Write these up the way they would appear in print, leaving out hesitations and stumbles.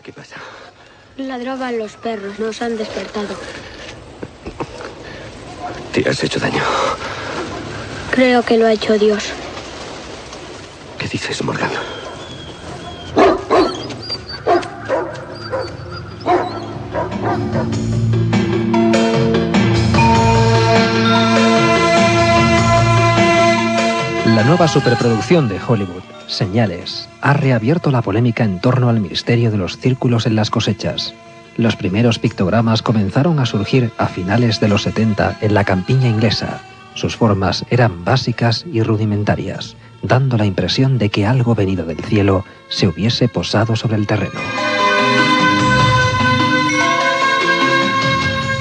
¿Qué pasa? Ladraban los perros, nos han despertado. ¿Te has hecho daño? Creo que lo ha hecho Dios. ¿Qué dices, Morgan? La nueva superproducción de Hollywood, Señales, ha reabierto la polémica en torno al misterio de los círculos en las cosechas. Los primeros pictogramas comenzaron a surgir a finales de los 70 en la campiña inglesa. Sus formas eran básicas y rudimentarias, dando la impresión de que algo venido del cielo se hubiese posado sobre el terreno.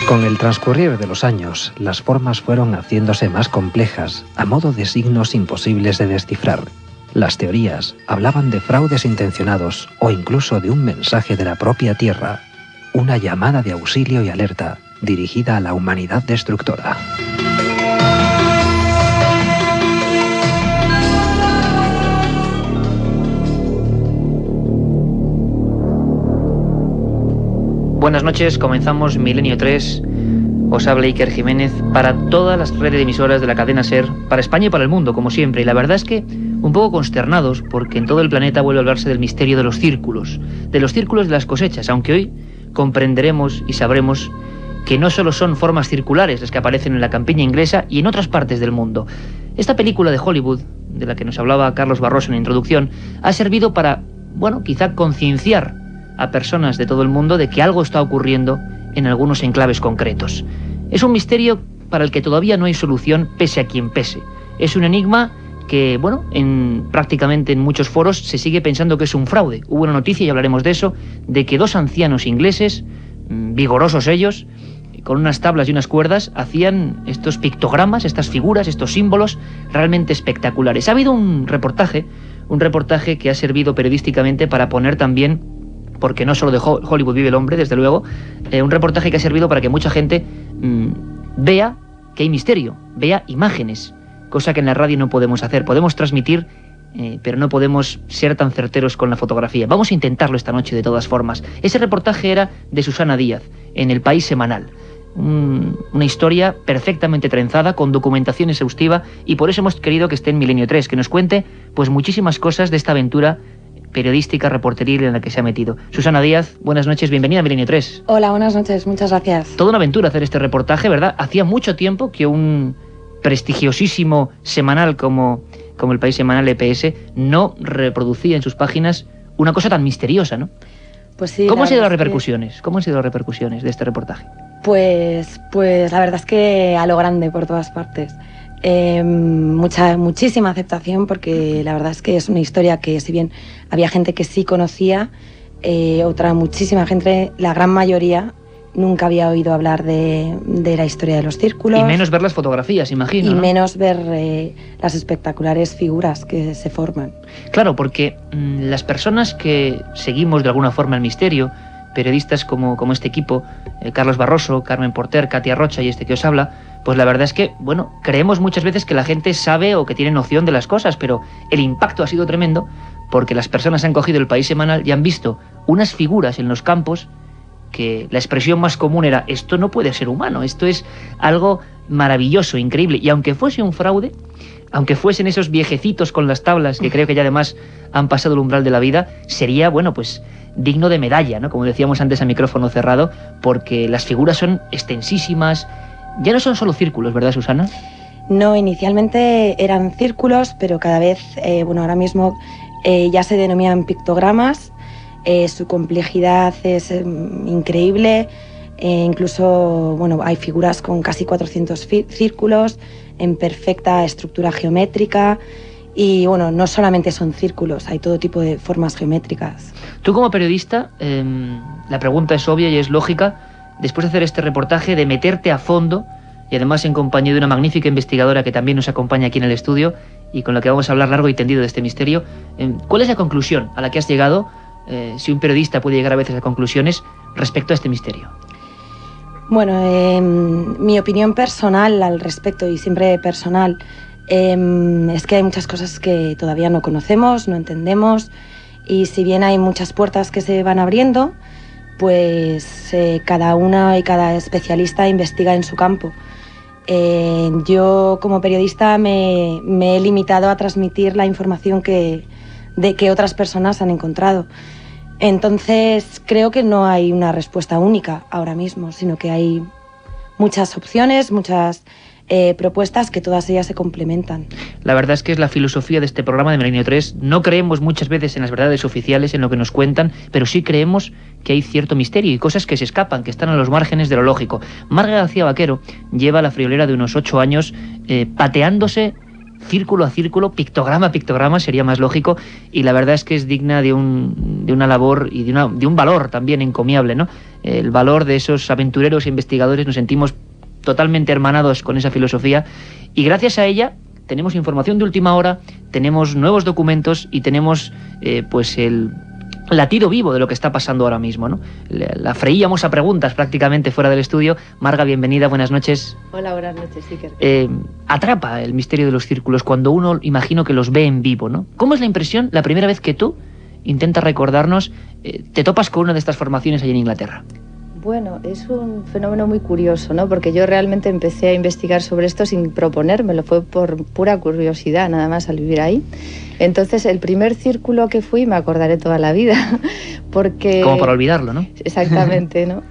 Con el transcurrir de los años, las formas fueron haciéndose más complejas, a modo de signos imposibles de descifrar. Las teorías hablaban de fraudes intencionados o incluso de un mensaje de la propia Tierra, una llamada de auxilio y alerta dirigida a la humanidad destructora. Buenas noches, comenzamos Milenio 3. Os habla Iker Jiménez para todas las redes de emisoras de la cadena SER, para España y para el mundo, como siempre. Y la verdad es que un poco consternados, porque en todo el planeta vuelve a hablarse del misterio de los círculos de las cosechas, aunque hoy comprenderemos y sabremos que no solo son formas circulares las que aparecen en la campiña inglesa y en otras partes del mundo. Esta película de Hollywood, de la que nos hablaba Carlos Barroso en la introducción, ha servido para, quizá concienciar a personas de todo el mundo de que algo está ocurriendo en algunos enclaves concretos. Es un misterio para el que todavía no hay solución, pese a quien pese. Es un enigma que, prácticamente en muchos foros se sigue pensando que es un fraude. Hubo una noticia, y hablaremos de eso, de que dos ancianos ingleses, vigorosos ellos, con unas tablas y unas cuerdas, hacían estos pictogramas, estas figuras, estos símbolos realmente espectaculares. Ha habido un reportaje que ha servido periodísticamente para poner también, porque no solo de Hollywood vive el hombre, desde luego, un reportaje que ha servido para que mucha gente vea que hay misterio, vea imágenes, cosa que en la radio no podemos hacer. Podemos transmitir, pero no podemos ser tan certeros con la fotografía. Vamos a intentarlo esta noche de todas formas. Ese reportaje era de Susana Díaz, en El País Semanal. Una historia perfectamente trenzada, con documentación exhaustiva, y por eso hemos querido que esté en Milenio 3, que nos cuente pues muchísimas cosas de esta aventura periodística, reporteril en la que se ha metido. Susana Díaz, buenas noches, bienvenida a Milenio 3. Hola, buenas noches, muchas gracias. Toda una aventura hacer este reportaje, ¿verdad? Hacía mucho tiempo que un prestigiosísimo semanal como El País Semanal EPS no reproducía en sus páginas una cosa tan misteriosa, ¿no? Pues sí. ¿Cómo han sido las repercusiones? ¿Cómo han sido las repercusiones de este reportaje? Pues la verdad es que a lo grande por todas partes. Muchísima aceptación, porque la verdad es que es una historia que, si bien había gente que sí conocía, muchísima gente, la gran mayoría, nunca había oído hablar de la historia de los círculos. Y menos ver las fotografías, imagino, y ¿no? menos ver las espectaculares figuras que se forman. Claro, porque las personas que seguimos de alguna forma el misterio, periodistas como este equipo, Carlos Barroso, Carmen Porter, Katia Rocha y este que os habla, pues la verdad es que, creemos muchas veces que la gente sabe o que tiene noción de las cosas, pero el impacto ha sido tremendo, porque las personas han cogido El País Semanal y han visto unas figuras en los campos que la expresión más común era: esto no puede ser humano, esto es algo maravilloso, increíble. Y aunque fuese un fraude, aunque fuesen esos viejecitos con las tablas, que creo que ya además han pasado el umbral de la vida, sería, digno de medalla, ¿no? Como decíamos antes a micrófono cerrado, porque las figuras son extensísimas. Ya no son solo círculos, ¿verdad, Susana? No, inicialmente eran círculos, pero cada vez, ahora mismo ya se denominan pictogramas. Su complejidad es increíble. Incluso, hay figuras con casi 400 círculos en perfecta estructura geométrica. Y no solamente son círculos, hay todo tipo de formas geométricas. Tú, como periodista, la pregunta es obvia y es lógica. Después de hacer este reportaje, de meterte a fondo, y además en compañía de una magnífica investigadora que también nos acompaña aquí en el estudio y con la que vamos a hablar largo y tendido de este misterio, ¿cuál es la conclusión a la que has llegado, si un periodista puede llegar a veces a conclusiones respecto a este misterio? Mi opinión personal al respecto, y siempre personal, es que hay muchas cosas que todavía no conocemos, no entendemos, Y si bien hay muchas puertas que se van abriendo, pues cada una y cada especialista investiga en su campo. Yo como periodista me he limitado a transmitir la información que otras personas han encontrado. Entonces creo que no hay una respuesta única ahora mismo, sino que hay muchas opciones, muchas propuestas que todas ellas se complementan. La verdad es que es la filosofía de este programa de Milenio 3. No creemos muchas veces en las verdades oficiales, en lo que nos cuentan, pero sí creemos que hay cierto misterio y cosas que se escapan, que están a los márgenes de lo lógico. Marga García Vaquero lleva la friolera de unos 8 años pateándose círculo a círculo, pictograma a pictograma, sería más lógico, y la verdad es que es digna de una labor y de un valor también encomiable, ¿no? El valor de esos aventureros e investigadores, nos sentimos totalmente hermanados con esa filosofía, y gracias a ella tenemos información de última hora, tenemos nuevos documentos y tenemos pues el latido vivo de lo que está pasando ahora mismo, ¿no? La freíamos a preguntas prácticamente fuera del estudio. Marga, bienvenida, buenas noches. Hola, buenas noches, Iker. Atrapa el misterio de los círculos cuando uno, imagino que los ve en vivo, ¿no? ¿Cómo es la impresión la primera vez que tú intentas recordarnos, te topas con una de estas formaciones allí en Inglaterra? Bueno, es un fenómeno muy curioso, ¿no? Porque yo realmente empecé a investigar sobre esto sin proponérmelo, fue por pura curiosidad, nada más, al vivir ahí. Entonces, el primer círculo que fui me acordaré toda la vida, porque... Como para olvidarlo, ¿no? Exactamente, ¿no?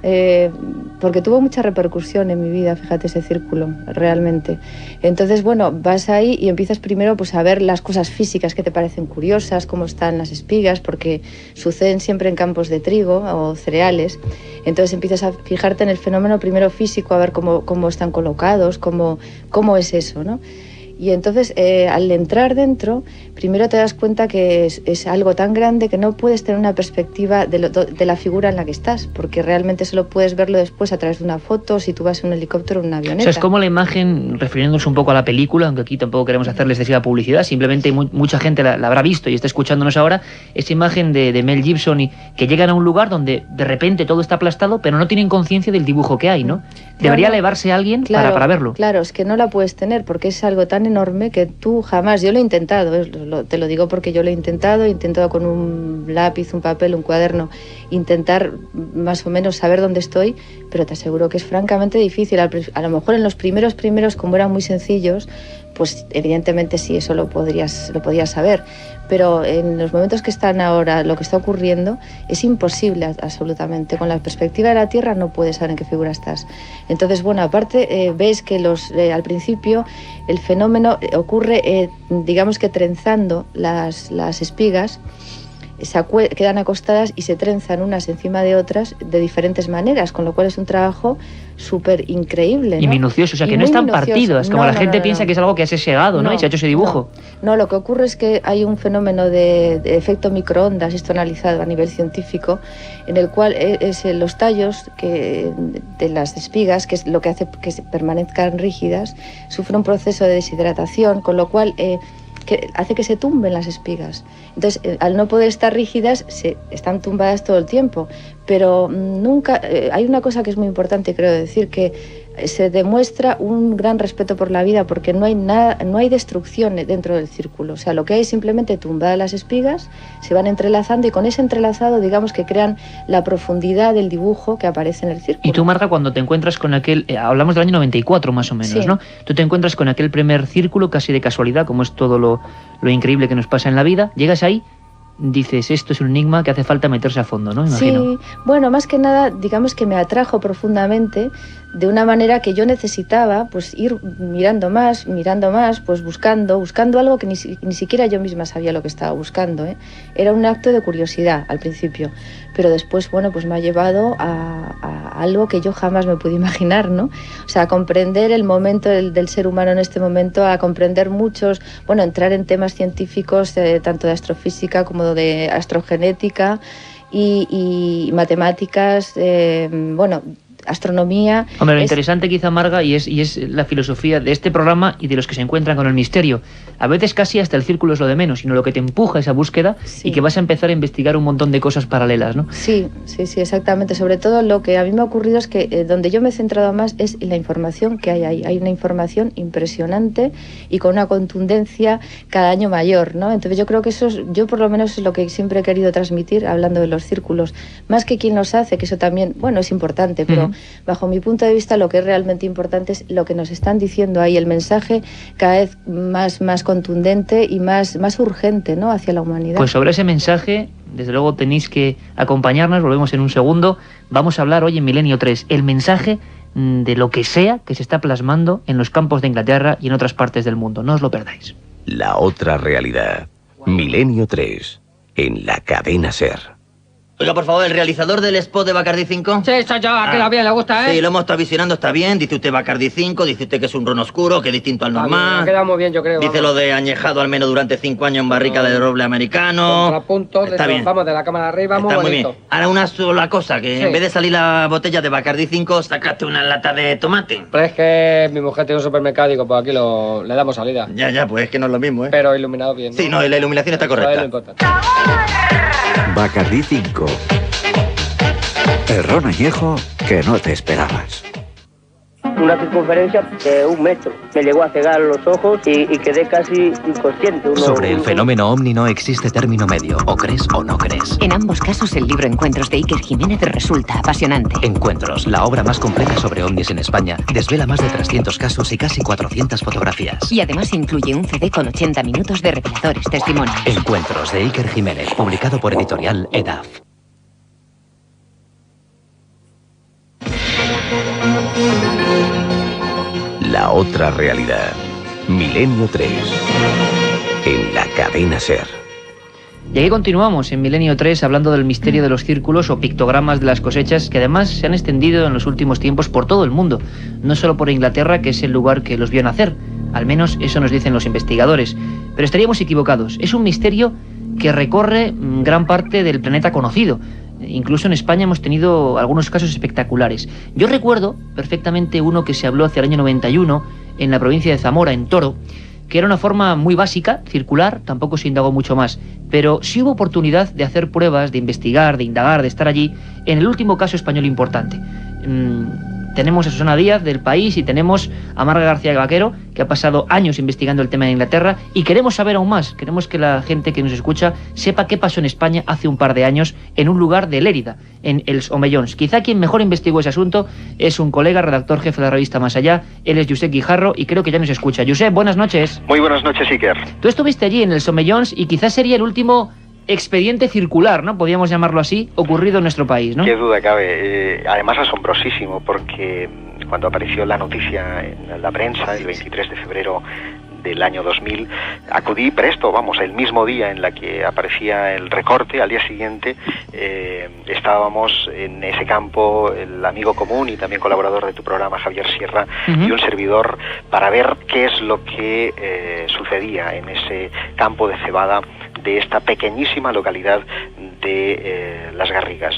Porque tuvo mucha repercusión en mi vida, fíjate, ese círculo, realmente. Entonces, bueno, vas ahí y empiezas primero pues a ver las cosas físicas que te parecen curiosas, cómo están las espigas, porque suceden siempre en campos de trigo o cereales. Entonces empiezas a fijarte en el fenómeno primero físico, a ver cómo están colocados, cómo es eso, ¿no? Y entonces, al entrar dentro, primero te das cuenta que es algo tan grande que no puedes tener una perspectiva de la figura en la que estás, porque realmente solo puedes verlo después a través de una foto, si tú vas en un helicóptero o en una avioneta. O sea, es como la imagen, refiriéndonos un poco a la película, aunque aquí tampoco queremos hacerles excesiva publicidad, simplemente mucha gente la habrá visto y está escuchándonos ahora, esa imagen de Mel Gibson, y que llegan a un lugar donde de repente todo está aplastado, pero no tienen conciencia del dibujo que hay, ¿no? Debería elevarse alguien para verlo. Claro, es que no la puedes tener, porque es algo tan enorme que tú jamás, yo lo he intentado, te lo digo porque yo lo he intentado con un lápiz, un papel, un cuaderno, intentar más o menos saber dónde estoy, pero te aseguro que es francamente difícil. A lo mejor en los primeros, como eran muy sencillos, pues evidentemente sí, eso lo podías saber, pero en los momentos que están ahora, lo que está ocurriendo, es imposible absolutamente. Con la perspectiva de la Tierra no puedes saber en qué figura estás. Entonces, bueno, aparte ves que al principio el fenómeno ocurre, digamos que trenzando las espigas, quedan acostadas y se trenzan unas encima de otras de diferentes maneras, con lo cual es un trabajo súper increíble, ¿no? Y minucioso, o sea, que no están partidos, como la gente piensa que es algo que se ha segado, ¿no? Y se ha hecho ese dibujo. No, lo que ocurre es que hay un fenómeno de efecto microondas, esto analizado a nivel científico, en el cual los tallos de las espigas, que es lo que hace que permanezcan rígidas, sufren un proceso de deshidratación, con lo cual que hace que se tumben las espigas. Entonces, al no poder estar rígidas, están tumbadas todo el tiempo. Pero nunca... hay una cosa que es muy importante, creo decir, que se demuestra un gran respeto por la vida, porque no hay destrucción dentro del círculo. O sea, lo que hay es simplemente tumbadas las espigas, se van entrelazando, y con ese entrelazado, digamos que crean la profundidad del dibujo que aparece en el círculo. Y tú, Marga, cuando te encuentras con aquel... hablamos del año 94 más o menos, sí, ¿no? Tú te encuentras con aquel primer círculo casi de casualidad, como es todo lo increíble que nos pasa en la vida. Llegas ahí, dices, esto es un enigma que hace falta meterse a fondo, ¿no? Imagino. Sí, bueno, más que nada, digamos que me atrajo profundamente, de una manera que yo necesitaba, pues ir mirando más, pues buscando algo que ni siquiera yo misma sabía lo que estaba buscando, ¿eh? Era un acto de curiosidad al principio, pero después, bueno, pues me ha llevado a algo que yo jamás me pude imaginar, ¿no? O sea, a comprender el momento del ser humano en este momento, a comprender entrar en temas científicos, tanto de astrofísica como de astrogenética y matemáticas, astronomía. Hombre, lo interesante quizá, Marga, y es la filosofía de este programa y de los que se encuentran con el misterio. A veces casi hasta el círculo es lo de menos, sino lo que te empuja esa búsqueda y que vas a empezar a investigar un montón de cosas paralelas, ¿no? Sí, exactamente. Sobre todo lo que a mí me ha ocurrido es que donde yo me he centrado más es en la información que hay ahí. Hay una información impresionante y con una contundencia cada año mayor, ¿no? Entonces yo creo que yo por lo menos es lo que siempre he querido transmitir hablando de los círculos. Más que quién los hace, que eso también, bueno, es importante, pero bajo mi punto de vista lo que es realmente importante es lo que nos están diciendo ahí, el mensaje cada vez más contundente y más urgente, ¿no?, hacia la humanidad. Pues sobre ese mensaje, desde luego tenéis que acompañarnos, volvemos en un segundo. Vamos a hablar hoy en Milenio 3, el mensaje de lo que sea que se está plasmando en los campos de Inglaterra y en otras partes del mundo. No os lo perdáis. La otra realidad. Milenio 3, en la cadena SER. Oiga, por favor, ¿el realizador del spot de Bacardi 5? Sí, soy yo, a que lo bien le gusta, ¿eh? Sí, lo hemos estado visionando, está bien. Dice usted Bacardi 5, dice usted que es un ron oscuro, que es distinto al normal. Ha quedado muy bien, yo creo. Dice lo de añejado al menos durante 5 años en barrica de roble americano. Contrapuntos, Está bien. Vamos de la cámara arriba, muy Está muy bonito. bien. Ahora una sola cosa, que Sí. en vez de salir la botella de Bacardi 5, sacaste una lata de tomate. Pero es que mi mujer tiene un supermercado y digo, pues aquí le damos salida. Ya, pues es que no es lo mismo, ¿eh? Pero iluminado bien, ¿no? Sí, no, la iluminación está Eso es lo correcta. importante. Bacardi 5. El ron añejo que no te esperabas. Una circunferencia de 1 metro. Me llegó a cegar los ojos y quedé casi inconsciente. Sobre el fenómeno ovni no existe término medio, o crees o no crees. En ambos casos el libro Encuentros de Iker Jiménez resulta apasionante. Encuentros, la obra más completa sobre ovnis en España, desvela más de 300 casos y casi 400 fotografías. Y además incluye un CD con 80 minutos de reveladores testimonios. Encuentros de Iker Jiménez, publicado por editorial EDAF. La otra realidad. Milenio 3, en la cadena SER. Y aquí continuamos en Milenio 3 hablando del misterio de los círculos o pictogramas de las cosechas, que además se han extendido en los últimos tiempos por todo el mundo, no solo por Inglaterra, que es el lugar que los vio nacer. Al menos eso nos dicen los investigadores. Pero estaríamos equivocados. Es un misterio que recorre gran parte del planeta conocido. Incluso en España hemos tenido algunos casos espectaculares. Yo recuerdo perfectamente uno que se habló hacia el año 91 en la provincia de Zamora, en Toro, que era una forma muy básica, circular, tampoco se indagó mucho más, pero sí hubo oportunidad de hacer pruebas, de investigar, de indagar, de estar allí, en el último caso español importante. Tenemos a Susana Díaz del País y tenemos a Marga García Vaquero, que ha pasado años investigando el tema en Inglaterra, y queremos saber aún más, queremos que la gente que nos escucha sepa qué pasó en España hace un par de años en un lugar de Lérida, en Els Omellons. Quizá quien mejor investigó ese asunto es un colega, redactor jefe de la revista Más Allá, él es Josep Guijarro, y creo que ya nos escucha. Josep, buenas noches. Muy buenas noches, Iker. Tú estuviste allí en Els Omellons y quizás sería el último expediente circular, ¿no? Podríamos llamarlo así, ocurrido en nuestro país, ¿no? Qué duda cabe. Además asombrosísimo, porque cuando apareció la noticia en la prensa, el 23 de febrero del año 2000, acudí presto, el mismo día en la que aparecía el recorte, al día siguiente estábamos en ese campo, el amigo común y también colaborador de tu programa, Javier Sierra, y un servidor, para ver qué es lo que sucedía en ese campo de cebada de esta pequeñísima localidad de Las Garrigas.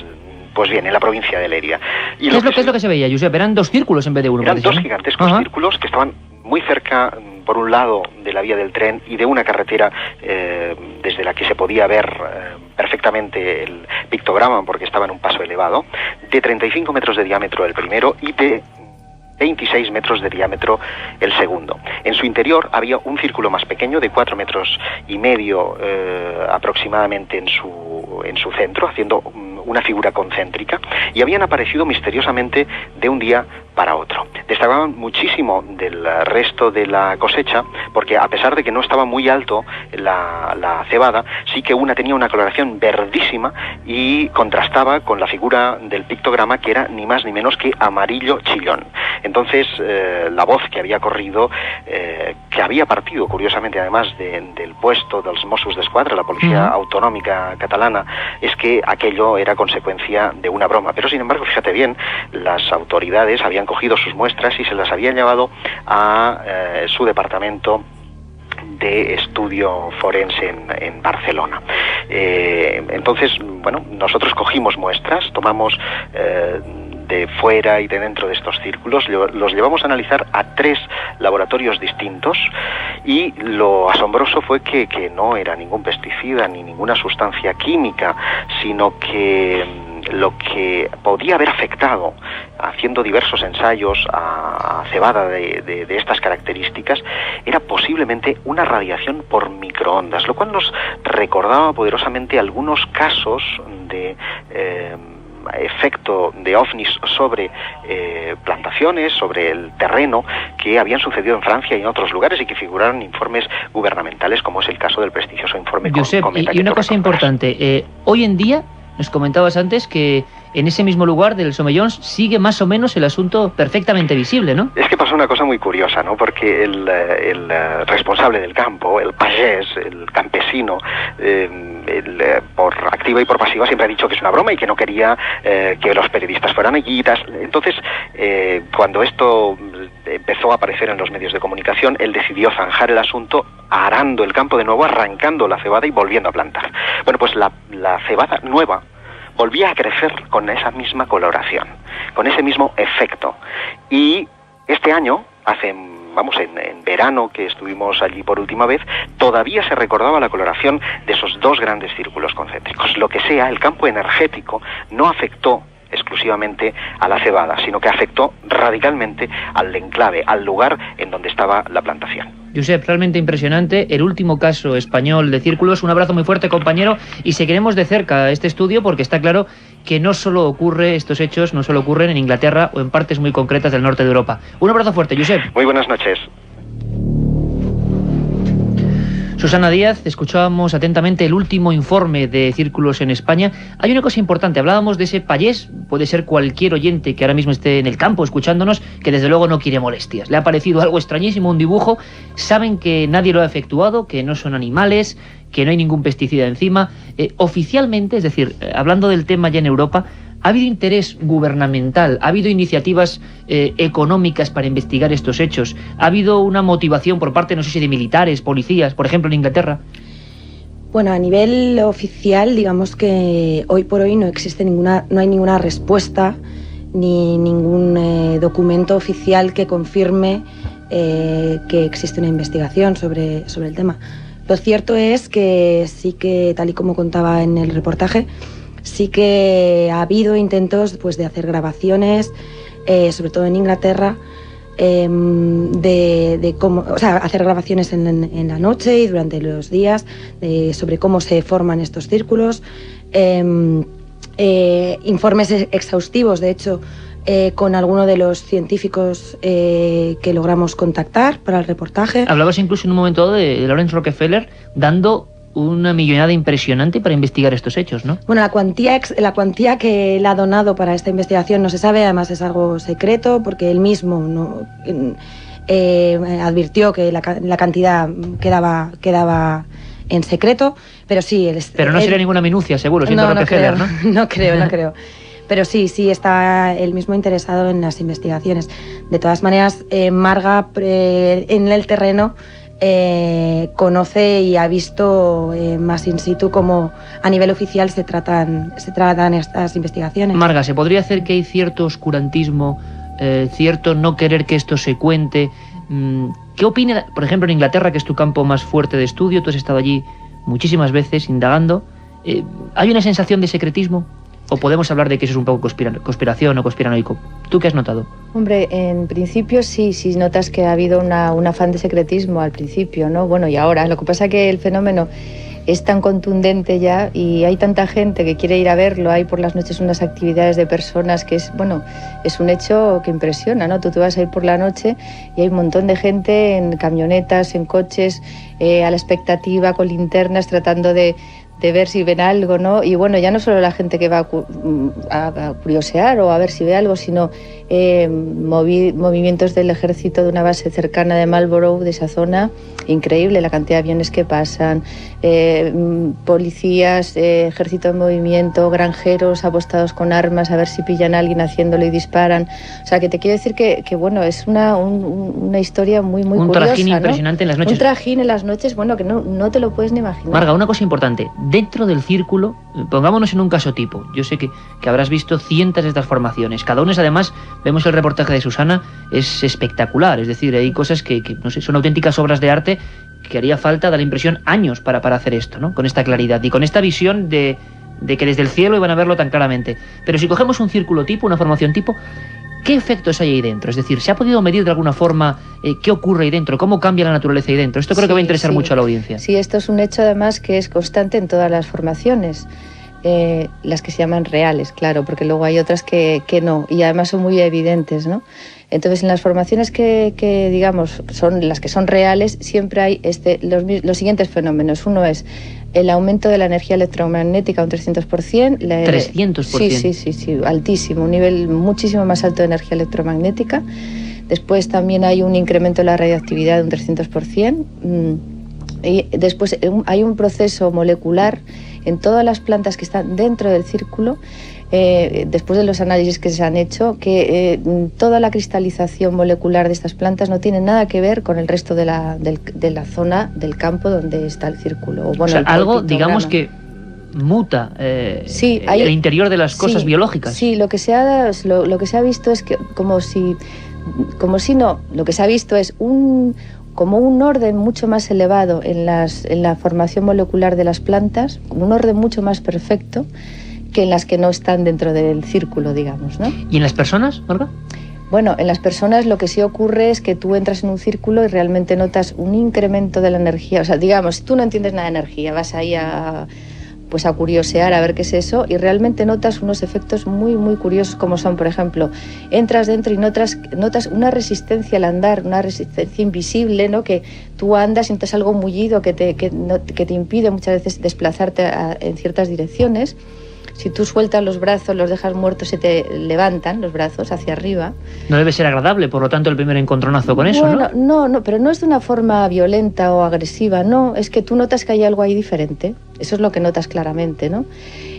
Pues bien, en la provincia de Lérida. ¿Qué es lo que se veía, Josep? Eran 2 círculos en vez de uno. Eran 2 gigantescos círculos que estaban muy cerca, por un lado, de la vía del tren y de una carretera desde la que se podía ver perfectamente el pictograma, porque estaba en un paso elevado, de 35 metros de diámetro el primero y de 26 metros de diámetro el segundo. En su interior había un círculo más pequeño de 4,5 metros aproximadamente en su centro, haciendo una figura concéntrica, y habían aparecido misteriosamente de un día para otro. Destacaban muchísimo del resto de la cosecha, porque a pesar de que no estaba muy alto la cebada, sí que una tenía una coloración verdísima y contrastaba con la figura del pictograma, que era ni más ni menos que amarillo chillón. Entonces, la voz que había corrido, que había partido, curiosamente, además del puesto dels Mossos d'Esquadra, la Policía Autonómica Catalana, es que aquello era consecuencia de una broma. Pero, sin embargo, fíjate bien, las autoridades habían cogido sus muestras y se las habían llevado a su departamento de estudio forense en Barcelona. Entonces, nosotros cogimos muestras, tomamos de fuera y de dentro de estos círculos. Los llevamos a analizar a 3 laboratorios distintos y lo asombroso fue que no era ningún pesticida ni ninguna sustancia química, sino que lo que podía haber afectado, haciendo diversos ensayos a cebada de estas características, era posiblemente una radiación por microondas, lo cual nos recordaba poderosamente algunos casos de efecto de ovnis sobre plantaciones, sobre el terreno, que habían sucedido en Francia y en otros lugares y que figuraron en informes gubernamentales, como es el caso del prestigioso informe Josep, Cometa. Y una cosa importante, hoy en día, nos comentabas antes que en ese mismo lugar del Somellons sigue más o menos el asunto perfectamente visible, ¿no? Es que pasó una cosa muy curiosa, ¿no? Porque el responsable del campo, el pagés, el campesino, por activa y por pasiva siempre ha dicho que es una broma y que no quería que los periodistas fueran allí. Entonces, cuando esto empezó a aparecer en los medios de comunicación, él decidió zanjar el asunto arando el campo de nuevo, arrancando la cebada y volviendo a plantar. Bueno, pues la cebada nueva volvía a crecer con esa misma coloración, con ese mismo efecto. Y este año, en verano que estuvimos allí por última vez, todavía se recordaba la coloración de esos 2 grandes círculos concéntricos. Lo que sea, el campo energético no afectó exclusivamente a la cebada, sino que afectó radicalmente al enclave, al lugar en donde estaba la plantación. Josep, realmente impresionante, el último caso español de círculos. Un abrazo muy fuerte, compañero, y seguiremos de cerca este estudio porque está claro que estos hechos no solo ocurren en Inglaterra o en partes muy concretas del norte de Europa. Un abrazo fuerte, Josep. Muy buenas noches. Susana Díaz, escuchábamos atentamente el último informe de círculos en España. Hay una cosa importante, hablábamos de ese payés, puede ser cualquier oyente que ahora mismo esté en el campo escuchándonos, que desde luego no quiere molestias. Le ha parecido algo extrañísimo, un dibujo, saben que nadie lo ha efectuado, que no son animales, que no hay ningún pesticida encima. Oficialmente, es decir, hablando del tema ya en Europa, ¿ha habido interés gubernamental? ¿Ha habido iniciativas económicas para investigar estos hechos? ¿Ha habido una motivación por parte, no sé si de militares, policías, por ejemplo, en Inglaterra? Bueno, a nivel oficial, digamos que hoy por hoy no hay ninguna respuesta ni ningún documento oficial que confirme que existe una investigación sobre el tema. Lo cierto es que sí que, tal y como contaba en el reportaje, sí que ha habido intentos de hacer grabaciones, sobre todo en Inglaterra, de cómo, hacer grabaciones en la noche y durante los días sobre cómo se forman estos círculos, informes exhaustivos, de hecho, con alguno de los científicos que logramos contactar para el reportaje. Hablabas incluso en un momento dado de Lawrence Rockefeller dando una millonada impresionante para investigar estos hechos, ¿no? Bueno, la cuantía que él ha donado para esta investigación no se sabe, además es algo secreto, porque él mismo advirtió que la cantidad quedaba en secreto, pero sí... Pero no sería ninguna minucia, seguro, siendo Rockefeller, ¿no? No creo. Pero sí está él mismo interesado en las investigaciones. De todas maneras, Marga, en el terreno, conoce y ha visto más in situ cómo a nivel oficial se tratan estas investigaciones. Marga, ¿se podría hacer que hay cierto oscurantismo, cierto no querer que esto se cuente? ¿Qué opina, por ejemplo, en Inglaterra, que es tu campo más fuerte de estudio? Tú has estado allí muchísimas veces indagando. ¿Hay una sensación de secretismo? ¿O podemos hablar de que eso es un poco conspiración o conspiranoico? ¿Tú qué has notado? Hombre, en principio sí notas que ha habido un afán de secretismo al principio, ¿no? Bueno, y ahora. Lo que pasa es que el fenómeno es tan contundente ya y hay tanta gente que quiere ir a verlo. Hay por las noches unas actividades de personas que es un hecho que impresiona, ¿no? Tú te vas a ir por la noche y hay un montón de gente en camionetas, en coches, a la expectativa, con linternas, tratando de ver si ven algo, ¿no? Y bueno, ya no solo la gente que va a curiosear o a ver si ve algo, sino movimientos del ejército de una base cercana de Marlborough, de esa zona, increíble la cantidad de aviones que pasan, policías, ejército en movimiento, granjeros apostados con armas a ver si pillan a alguien haciéndolo y disparan. O sea, que te quiero decir que bueno, es una historia muy curiosa, un trajín, ¿no? Impresionante en las noches. Un trajín en las noches, bueno, que no te lo puedes ni imaginar. Marga, una cosa importante, dentro del círculo, pongámonos en un caso tipo. Yo sé que habrás visto cientos de estas formaciones. Cada una, además, vemos el reportaje de Susana, es espectacular. Es decir, hay cosas que no sé, son auténticas obras de arte que haría falta, da la impresión, años para hacer esto, ¿no? Con esta claridad y con esta visión de que desde el cielo iban a verlo tan claramente. Pero si cogemos un círculo tipo, una formación tipo, ¿qué efectos hay ahí dentro? Es decir, ¿se ha podido medir de alguna forma qué ocurre ahí dentro? ¿Cómo cambia la naturaleza ahí dentro? Esto creo que va a interesar mucho a la audiencia. Sí, esto es un hecho además que es constante en todas las formaciones. Las que se llaman reales, claro, porque luego hay otras que no, y además son muy evidentes, ¿no? Entonces, en las formaciones que digamos, son las que son reales, siempre hay los siguientes fenómenos. Uno es el aumento de la energía electromagnética un 300%. 300%. Sí, altísimo, un nivel muchísimo más alto de energía electromagnética. Después también hay un incremento de la radioactividad de un 300%. Y después hay un proceso molecular en todas las plantas que están dentro del círculo, después de los análisis que se han hecho, que toda la cristalización molecular de estas plantas no tiene nada que ver con el resto de la zona del campo donde está el círculo. O sea, algo, digamos, que muta el interior de las cosas biológicas. Sí, lo que se ha visto es que lo que se ha visto es como un orden mucho más elevado en la formación molecular de las plantas, un orden mucho más perfecto que en las que no están dentro del círculo, digamos, ¿no? ¿Y en las personas, Marga? Bueno, en las personas lo que sí ocurre es que tú entras en un círculo y realmente notas un incremento de la energía. O sea, digamos, si tú no entiendes nada de energía, vas ahí a curiosear a ver qué es eso, y realmente notas unos efectos muy, muy curiosos, como son, por ejemplo, entras dentro y notas una resistencia al andar, una resistencia invisible, ¿no? Que tú andas y notas algo mullido que te impide muchas veces desplazarte en ciertas direcciones. Si tú sueltas los brazos, los dejas muertos, se te levantan los brazos hacia arriba. No debe ser agradable, por lo tanto, el primer encontronazo con eso, ¿no? No, pero no es de una forma violenta o agresiva, no, es que tú notas que hay algo ahí diferente. Eso es lo que notas claramente, ¿no?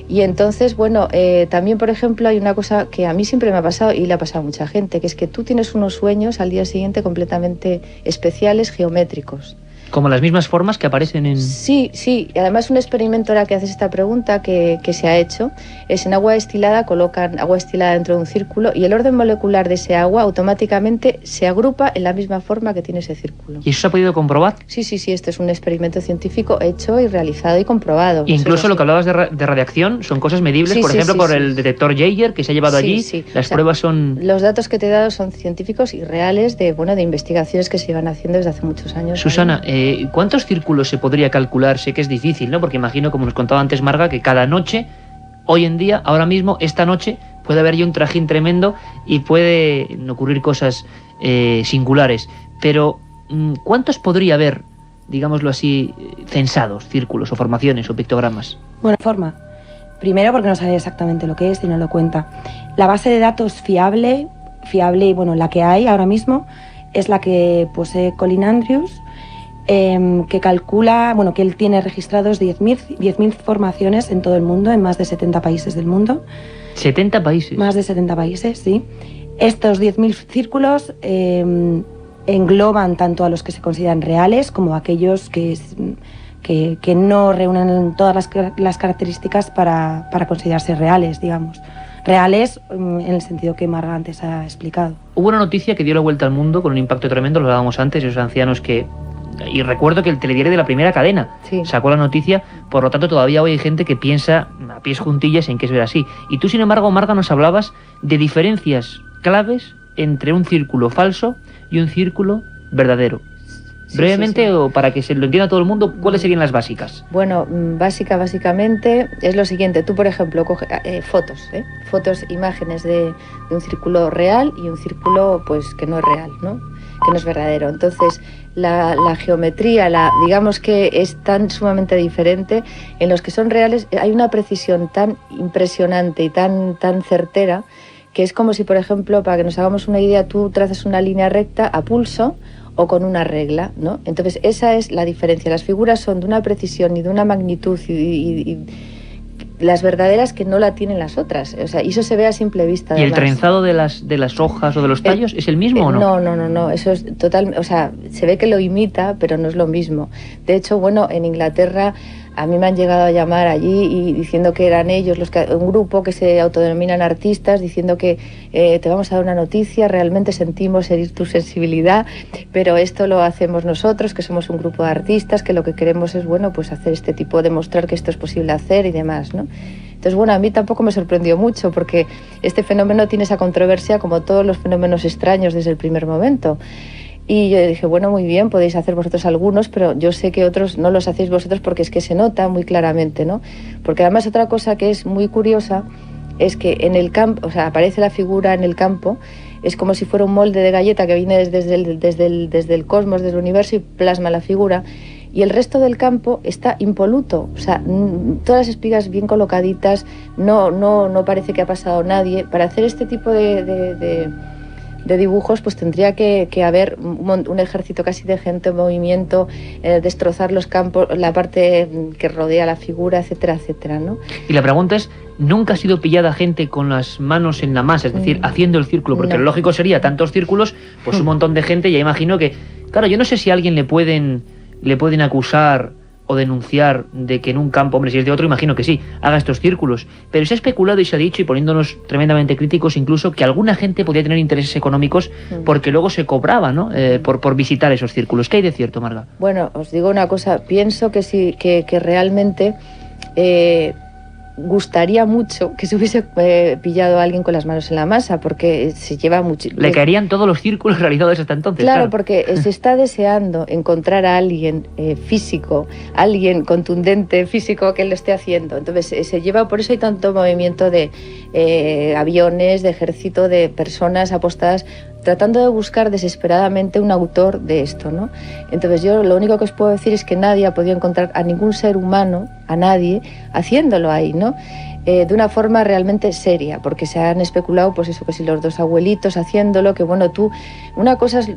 Y entonces, bueno, también, por ejemplo, hay una cosa que a mí siempre me ha pasado y le ha pasado a mucha gente, que es que tú tienes unos sueños al día siguiente completamente especiales, geométricos. Como las mismas formas que aparecen en... Sí, y además un experimento ahora que haces esta pregunta que se ha hecho es en agua destilada, colocan agua destilada dentro de un círculo y el orden molecular de ese agua automáticamente se agrupa en la misma forma que tiene ese círculo. ¿Y eso se ha podido comprobar? Sí, este es un experimento científico hecho y realizado y comprobado. Incluso lo que hablabas de radiación son cosas medibles, por ejemplo, por el detector Jaeger que se ha llevado allí, las pruebas son... Los datos que te he dado son científicos y reales de investigaciones que se iban haciendo desde hace muchos años. Susana, ¿cuántos círculos se podría calcular? Sé que es difícil, ¿no? Porque imagino, como nos contaba antes Marga, que cada noche, hoy en día, ahora mismo, esta noche, puede haber ya un trajín tremendo y pueden ocurrir cosas singulares. Pero, ¿cuántos podría haber, digámoslo así, censados, círculos o formaciones o pictogramas? Bueno, forma. Primero porque no sabe exactamente lo que es y no lo cuenta. La base de datos fiable y, bueno, la que hay ahora mismo es la que posee Colin Andrews, que calcula, bueno, que él tiene registrados 10.000 formaciones en todo el mundo, en más de 70 países del mundo. ¿70 países? Más de 70 países, sí. Estos 10.000 círculos engloban tanto a los que se consideran reales como a aquellos que no reúnen todas las características para considerarse reales, digamos. Reales en el sentido que Marga antes ha explicado. Hubo una noticia que dio la vuelta al mundo con un impacto tremendo, lo hablábamos antes, esos ancianos que... Y recuerdo que el telediario de la primera cadena sacó la noticia, por lo tanto todavía hoy hay gente que piensa a pies juntillas en que es ver así. Y tú, sin embargo, Marga, nos hablabas de diferencias claves entre un círculo falso y un círculo verdadero. Brevemente, o para que se lo entienda todo el mundo, ¿cuáles serían las básicas? Bueno, básicamente es lo siguiente. Tú, por ejemplo, coges fotos, imágenes de un círculo real y un círculo pues que no es real, ¿no? Que no es verdadero. Entonces, la geometría, digamos que es tan sumamente diferente. En los que son reales hay una precisión tan impresionante y tan certera, que es como si, por ejemplo, para que nos hagamos una idea, tú trazas una línea recta a pulso o con una regla, ¿no? Entonces esa es la diferencia. Las figuras son de una precisión y de una magnitud y las verdaderas que no la tienen las otras. O sea, y eso se ve a simple vista. ¿Y el trenzado de las hojas o de los tallos es el mismo o no? No. Eso es total. O sea, se ve que lo imita, pero no es lo mismo. De hecho, bueno, en Inglaterra A mí me han llegado a llamar allí y diciendo que eran ellos, un grupo que se autodenominan artistas, diciendo que te vamos a dar una noticia, realmente sentimos herir tu sensibilidad, pero esto lo hacemos nosotros, que somos un grupo de artistas, que lo que queremos es, bueno, pues hacer este tipo, demostrar que esto es posible hacer y demás, ¿no? Entonces, bueno, a mí tampoco me sorprendió mucho, porque este fenómeno tiene esa controversia como todos los fenómenos extraños desde el primer momento. Y yo dije, bueno, muy bien, podéis hacer vosotros algunos, pero yo sé que otros no los hacéis vosotros porque es que se nota muy claramente, ¿no? Porque además otra cosa que es muy curiosa es que en el campo, o sea, aparece la figura en el campo, es como si fuera un molde de galleta que viene desde el cosmos, desde el universo, y plasma la figura. Y el resto del campo está impoluto, o sea, todas las espigas bien colocaditas, no parece que ha pasado nadie. Para hacer este tipo de dibujos, pues tendría que haber un ejército casi de gente en movimiento, destrozar los campos, la parte que rodea la figura, etcétera, etcétera, ¿no? Y la pregunta es, ¿nunca ha sido pillada gente con las manos en la masa, es decir, haciendo el círculo? Porque lo lógico sería tantos círculos, pues un montón de gente, ya imagino que... Claro, yo no sé si a alguien le pueden acusar o denunciar de que en un campo, hombre, si es de otro, imagino que sí, haga estos círculos. Pero se ha especulado y se ha dicho, y poniéndonos tremendamente críticos incluso, que alguna gente podía tener intereses económicos porque luego se cobraba, ¿no? Por visitar esos círculos. ¿Qué hay de cierto, Marga? Bueno, os digo una cosa, pienso que sí, que realmente gustaría mucho que se hubiese pillado a alguien con las manos en la masa, porque se lleva mucho... Le caerían todos los círculos realizados hasta entonces. Claro, porque se está deseando encontrar a alguien físico, alguien contundente físico que lo esté haciendo. Entonces se lleva, por eso hay tanto movimiento de aviones, de ejército, de personas apostadas tratando de buscar desesperadamente un autor de esto, ¿no? Entonces yo lo único que os puedo decir es que nadie ha podido encontrar a ningún ser humano, a nadie, haciéndolo ahí, ¿no? De una forma realmente seria, porque se han especulado, pues eso, que si los dos abuelitos haciéndolo, que bueno, tú, una cosa es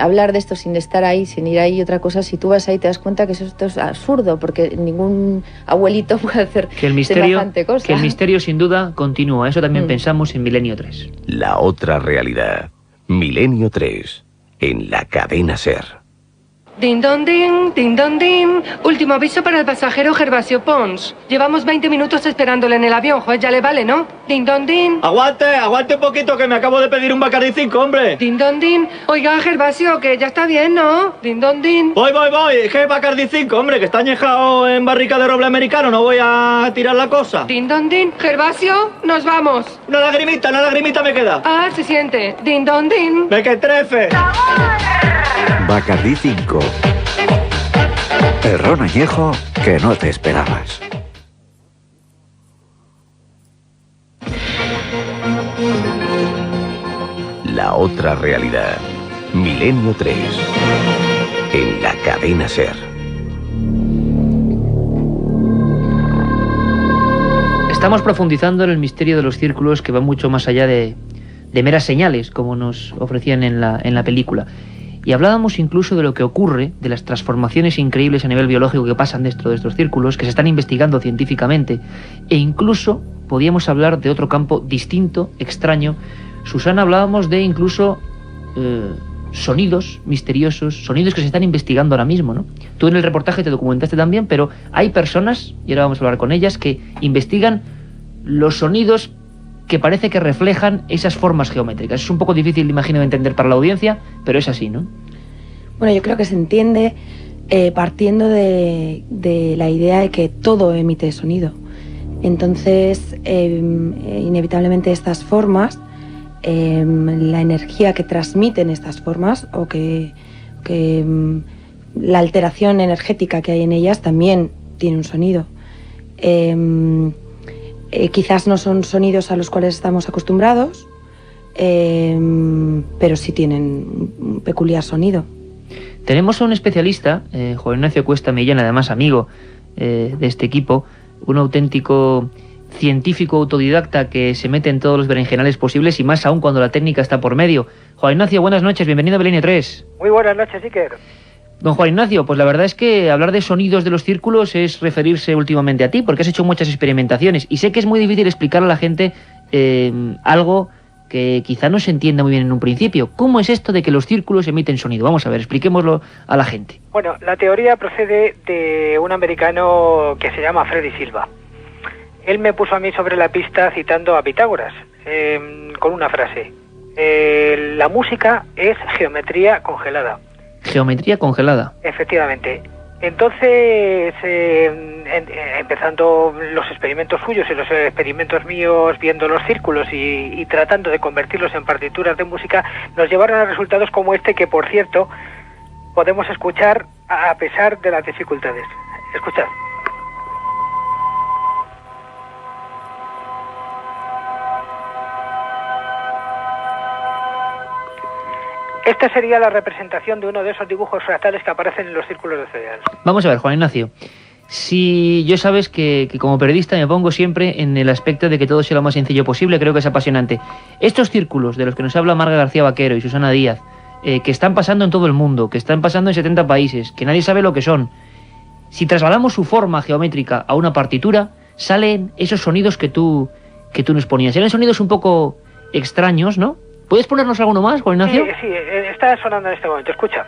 hablar de esto sin estar ahí, sin ir ahí, y otra cosa, si tú vas ahí te das cuenta que esto es absurdo, porque ningún abuelito puede hacer semejante cosa. Que el misterio sin duda continúa, eso también pensamos en Milenio 3. La otra realidad, Milenio 3, en la cadena SER. Din don din, último aviso para el pasajero Gervasio Pons. Llevamos 20 minutos esperándole en el avión, juez, ya le vale, ¿no? Din don din. Aguante un poquito que me acabo de pedir un Bacardi 5, hombre. Din don din. Oiga, Gervasio, que ya está bien, ¿no? Din don din. Voy, es que Bacardi 5, hombre, que está añejado en barrica de roble americano, no voy a tirar la cosa. Din don din. Gervasio, nos vamos. Una lagrimita me queda. Ah, se siente. Din don din. ¡Me que trefe! Bacardi 5. El ron añejo que no te esperabas. La otra realidad, Milenio 3, en la cadena SER. Estamos profundizando en el misterio de los círculos, que va mucho más allá de meras señales, como nos ofrecían en la película. Y hablábamos incluso de lo que ocurre, de las transformaciones increíbles a nivel biológico que pasan dentro de estos círculos, que se están investigando científicamente, e incluso podíamos hablar de otro campo distinto, extraño. Susana, hablábamos de incluso sonidos misteriosos, sonidos que se están investigando ahora mismo, ¿no? Tú en el reportaje te documentaste también, pero hay personas, y ahora vamos a hablar con ellas, que investigan los sonidos que parece que reflejan esas formas geométricas. Es un poco difícil, imagino, de entender para la audiencia, pero es así, ¿no? Bueno, yo creo que se entiende partiendo de la idea de que todo emite sonido. Entonces, inevitablemente estas formas, la energía que transmiten estas formas o que la alteración energética que hay en ellas también tiene un sonido. Quizás no son sonidos a los cuales estamos acostumbrados, pero sí tienen un peculiar sonido. Tenemos a un especialista, Juan Ignacio Cuesta Millán, además amigo de este equipo, un auténtico científico autodidacta que se mete en todos los berenjenales posibles y más aún cuando la técnica está por medio. Juan Ignacio, buenas noches, bienvenido a Milenio 3. Muy buenas noches, Iker. Don Juan Ignacio, pues la verdad es que hablar de sonidos de los círculos es referirse últimamente a ti, porque has hecho muchas experimentaciones y sé que es muy difícil explicar a la gente algo que quizá no se entienda muy bien en un principio. ¿Cómo es esto de que los círculos emiten sonido? Vamos a ver, expliquémoslo a la gente. Bueno, la teoría procede de un americano que se llama Freddy Silva. Él me puso a mí sobre la pista citando a Pitágoras, con una frase. La música es geometría congelada. Geometría congelada. Efectivamente. Entonces, empezando los experimentos suyos y los experimentos míos, viendo los círculos y tratando de convertirlos en partituras de música, nos llevaron a resultados como este, que por cierto podemos escuchar a pesar de las dificultades. Escuchad. Esta sería la representación de uno de esos dibujos fractales que aparecen en los círculos de cereal. Vamos a ver, Juan Ignacio. Si yo sabes que como periodista me pongo siempre en el aspecto de que todo sea lo más sencillo posible, creo que es apasionante. Estos círculos de los que nos habla Marga García Vaquero y Susana Díaz, que están pasando en todo el mundo, que están pasando en 70 países, que nadie sabe lo que son, si trasladamos su forma geométrica a una partitura, salen esos sonidos que tú nos ponías. Eran sonidos un poco extraños, ¿no? ¿Puedes ponernos alguno más, Juan Ignacio? Sí, está sonando en este momento, escucha.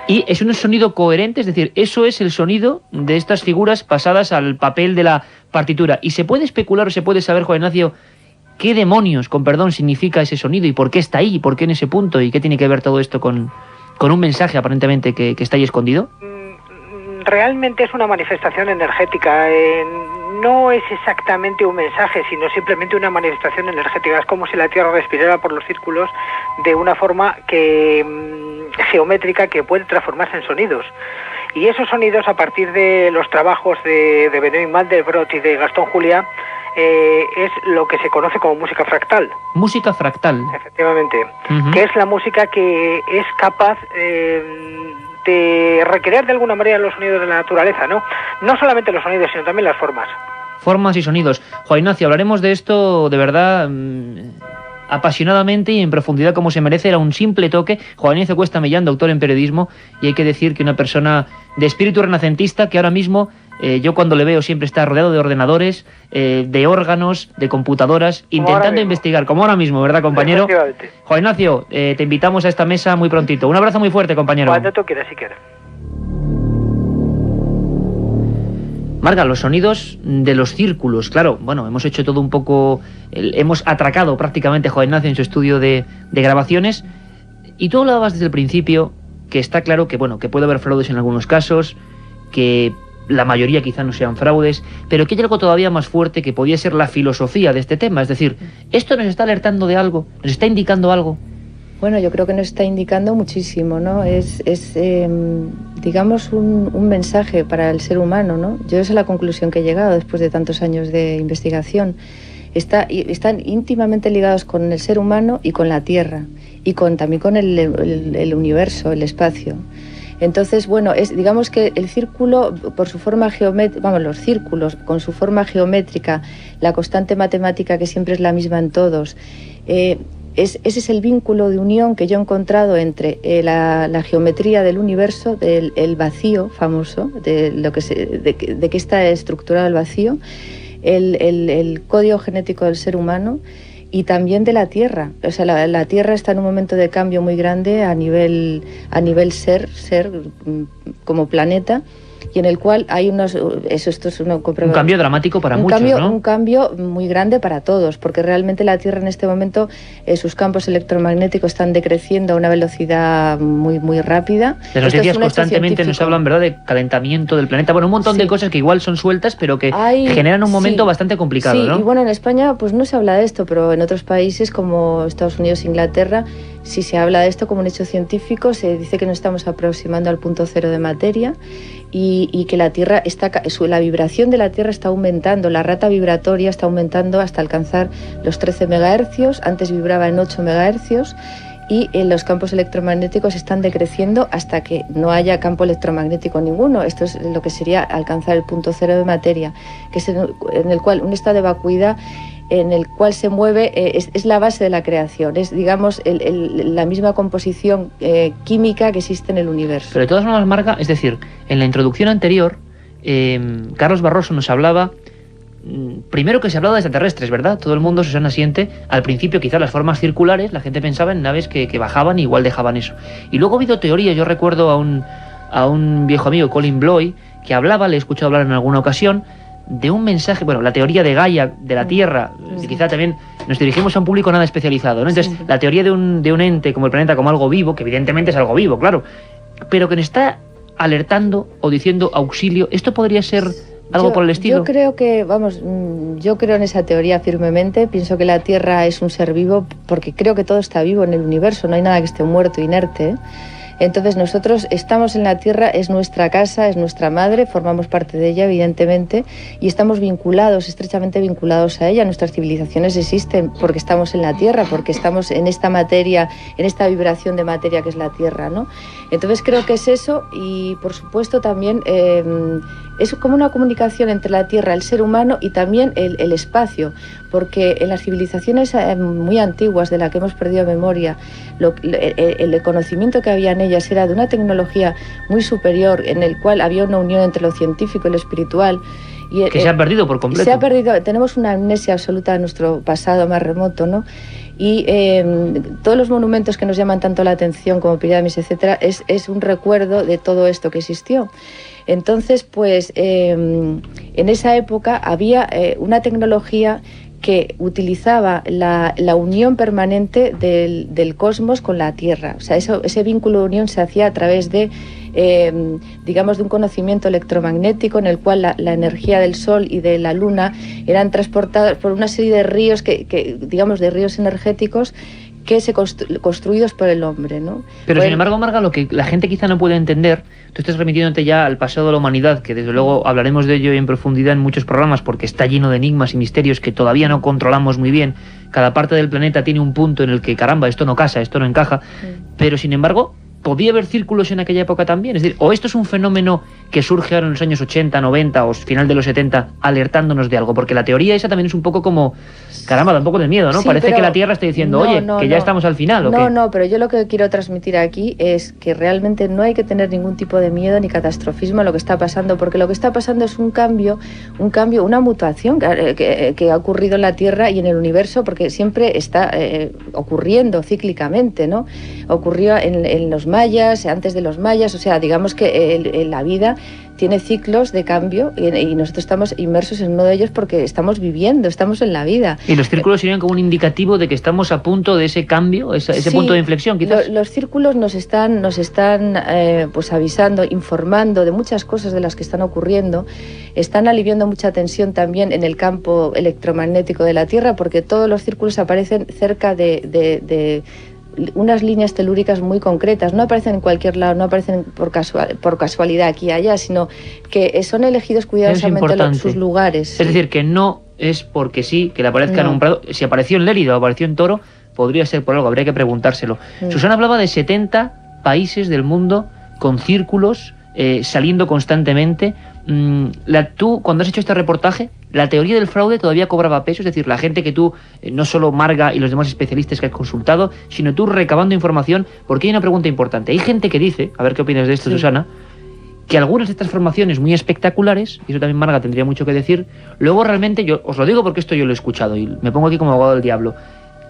Y es un sonido coherente, es decir, eso es el sonido de estas figuras pasadas al papel de la partitura. ¿Y se puede especular o se puede saber, Juan Ignacio, qué demonios, con perdón, significa ese sonido y por qué está ahí, por qué en ese punto y qué tiene que ver todo esto con un mensaje aparentemente que está ahí escondido? Realmente es una manifestación energética, no es exactamente un mensaje, sino simplemente una manifestación energética. Es como si la Tierra respirara por los círculos de una forma geométrica que puede transformarse en sonidos. Y esos sonidos, a partir de los trabajos de Benoît Mandelbrot y de Gastón Juliá, es lo que se conoce como música fractal. Música fractal. Efectivamente. Que es la música que es capaz de recrear de alguna manera los sonidos de la naturaleza, ¿no? No solamente los sonidos, sino también las formas. Formas y sonidos. Juan Ignacio, hablaremos de esto de verdad apasionadamente y en profundidad como se merece. Era un simple toque. Juan Ignacio Cuesta Millán, doctor en periodismo, y hay que decir que una persona de espíritu renacentista que ahora mismo, yo cuando le veo siempre está rodeado de ordenadores, de órganos, de computadoras, intentando investigar, como ahora mismo, ¿verdad, compañero? Juan Ignacio, te invitamos a esta mesa muy prontito. Un abrazo muy fuerte, compañero. Cuando tú quieras, si quieres. Marga, los sonidos de los círculos, claro, bueno, hemos hecho todo un poco, hemos atracado prácticamente a Juan Ignacio en su estudio de grabaciones, y tú hablabas desde el principio que está claro que, bueno, que puede haber fraudes en algunos casos, que la mayoría quizá no sean fraudes, pero que hay algo todavía más fuerte que podría ser la filosofía de este tema, es decir, ¿esto nos está alertando de algo? ¿Nos está indicando algo? Bueno, yo creo que nos está indicando muchísimo, ¿no? Digamos, un mensaje para el ser humano, ¿no? Yo esa es la conclusión que he llegado después de tantos años de investigación. Están íntimamente ligados con el ser humano y con la Tierra, y también con el universo, el espacio. Entonces, bueno, digamos que el círculo, por su forma geométrica, los círculos con su forma geométrica, la constante matemática que siempre es la misma en todos, ese es el vínculo de unión que yo he encontrado entre la geometría del universo, del vacío famoso, de que está estructurado el vacío, el código genético del ser humano, y también de la Tierra. O sea, la Tierra está en un momento de cambio muy grande a nivel ser como planeta, y en el cual hay esto es un cambio dramático para muchos, ¿no? Un cambio muy grande para todos, porque realmente la Tierra en este momento, sus campos electromagnéticos están decreciendo a una velocidad muy, muy rápida. Las noticias constantemente nos hablan, ¿verdad?, de calentamiento del planeta. Bueno, un montón de cosas que igual son sueltas, pero que generan un momento bastante complicado, ¿no? Y bueno, en España pues no se habla de esto, pero en otros países como Estados Unidos e Inglaterra sí se habla de esto como un hecho científico. Se dice que nos estamos aproximando al punto cero de materia, y que la Tierra la vibración de la Tierra está aumentando, la rata vibratoria está aumentando hasta alcanzar los 13 megahercios, antes vibraba en 8 megahercios, y los campos electromagnéticos están decreciendo hasta que no haya campo electromagnético ninguno. Esto es lo que sería alcanzar el punto cero de materia, que es en el cual un estado de vacuidad en el cual se mueve, es la base de la creación, es, digamos, la misma composición química que existe en el universo. Pero de todas formas, Marga, es decir, en la introducción anterior, Carlos Barroso nos hablaba, primero que se hablaba de extraterrestres, ¿verdad? Todo el mundo, Susana, siente, al principio quizás las formas circulares, la gente pensaba en naves que bajaban y igual dejaban eso. Y luego ha habido teorías, yo recuerdo a un viejo amigo, Colin Bloy, que hablaba, le he escuchado hablar en alguna ocasión, de un mensaje, bueno, la teoría de Gaia, de la Tierra, quizá también nos dirigimos a un público nada especializado, ¿no? Entonces, la teoría de un ente como el planeta, como algo vivo, que evidentemente es algo vivo, claro, pero que nos está alertando o diciendo auxilio, ¿esto podría ser algo por el estilo? Yo creo que, vamos, yo creo en esa teoría firmemente, pienso que la Tierra es un ser vivo, porque creo que todo está vivo en el universo, no hay nada que esté muerto, inerte, ¿eh? Entonces nosotros estamos en la Tierra, es nuestra casa, es nuestra madre, formamos parte de ella evidentemente y estamos vinculados, estrechamente vinculados a ella. Nuestras civilizaciones existen porque estamos en la Tierra, porque estamos en esta materia, en esta vibración de materia que es la Tierra, ¿no? Entonces creo que es eso y por supuesto también es como una comunicación entre la Tierra, el ser humano y también el espacio, porque en las civilizaciones muy antiguas de las que hemos perdido memoria, el conocimiento que había en ellas era de una tecnología muy superior, en el cual había una unión entre lo científico y lo espiritual. Y, que se ha perdido por completo. Se ha perdido, tenemos una amnesia absoluta de nuestro pasado más remoto, ¿no? Y todos los monumentos que nos llaman tanto la atención como pirámides, etcétera, es un recuerdo de todo esto que existió. Entonces, pues, en esa época había una tecnología que utilizaba la unión permanente del cosmos con la Tierra. O sea, ese vínculo de unión se hacía a través de, digamos, de un conocimiento electromagnético en el cual la energía del Sol y de la Luna eran transportadas por una serie de ríos, digamos, de ríos energéticos que construidos por el hombre, ¿no? Pero sin embargo, Marga, lo que la gente quizá no puede entender, tú estás remitiéndote ya al pasado de la humanidad, que desde luego hablaremos de ello en profundidad en muchos programas, porque está lleno de enigmas y misterios que todavía no controlamos muy bien. Cada parte del planeta tiene un punto en el que, caramba, esto no casa, esto no encaja, pero sin embargo, ¿podía haber círculos en aquella época también? Es decir, ¿o esto es un fenómeno que surge ahora en los años 80, 90 o final de los 70 alertándonos de algo? Porque la teoría esa también es un poco como, caramba, da un poco de miedo, ¿no? Sí, parece que la Tierra está diciendo, oye, que ya estamos al final, ¿o qué? No, pero yo lo que quiero transmitir aquí es que realmente no hay que tener ningún tipo de miedo ni catastrofismo a lo que está pasando, porque lo que está pasando es un cambio, una mutación que ha ocurrido en la Tierra y en el universo, porque siempre está ocurriendo cíclicamente, ¿no? Ocurrió en los mayas, antes de los mayas, o sea, digamos que la vida tiene ciclos de cambio y nosotros estamos inmersos en uno de ellos porque estamos viviendo, estamos en la vida. Y los círculos serían como un indicativo de que estamos a punto de ese cambio, ese punto de inflexión, quizás. Los círculos nos están pues avisando, informando de muchas cosas de las que están ocurriendo, están aliviando mucha tensión también en el campo electromagnético de la Tierra, porque todos los círculos aparecen cerca de unas líneas telúricas muy concretas, no aparecen en cualquier lado, no aparecen por casualidad aquí y allá, sino que son elegidos cuidadosamente sus lugares. Es decir, que no es porque sí, que le aparezca en un prado. Si apareció en Lérida o apareció en Toro, podría ser por algo, habría que preguntárselo. Susana hablaba de 70 países del mundo con círculos saliendo constantemente. Tú, cuando has hecho este reportaje, la teoría del fraude todavía cobraba peso, es decir, la gente que tú, no solo Marga y los demás especialistas que has consultado, sino tú recabando información, porque hay una pregunta importante. Hay gente que dice, a ver qué opinas de esto, Susana, que algunas de estas formaciones muy espectaculares, y eso también Marga tendría mucho que decir, luego realmente, yo os lo digo porque esto yo lo he escuchado y me pongo aquí como abogado del diablo,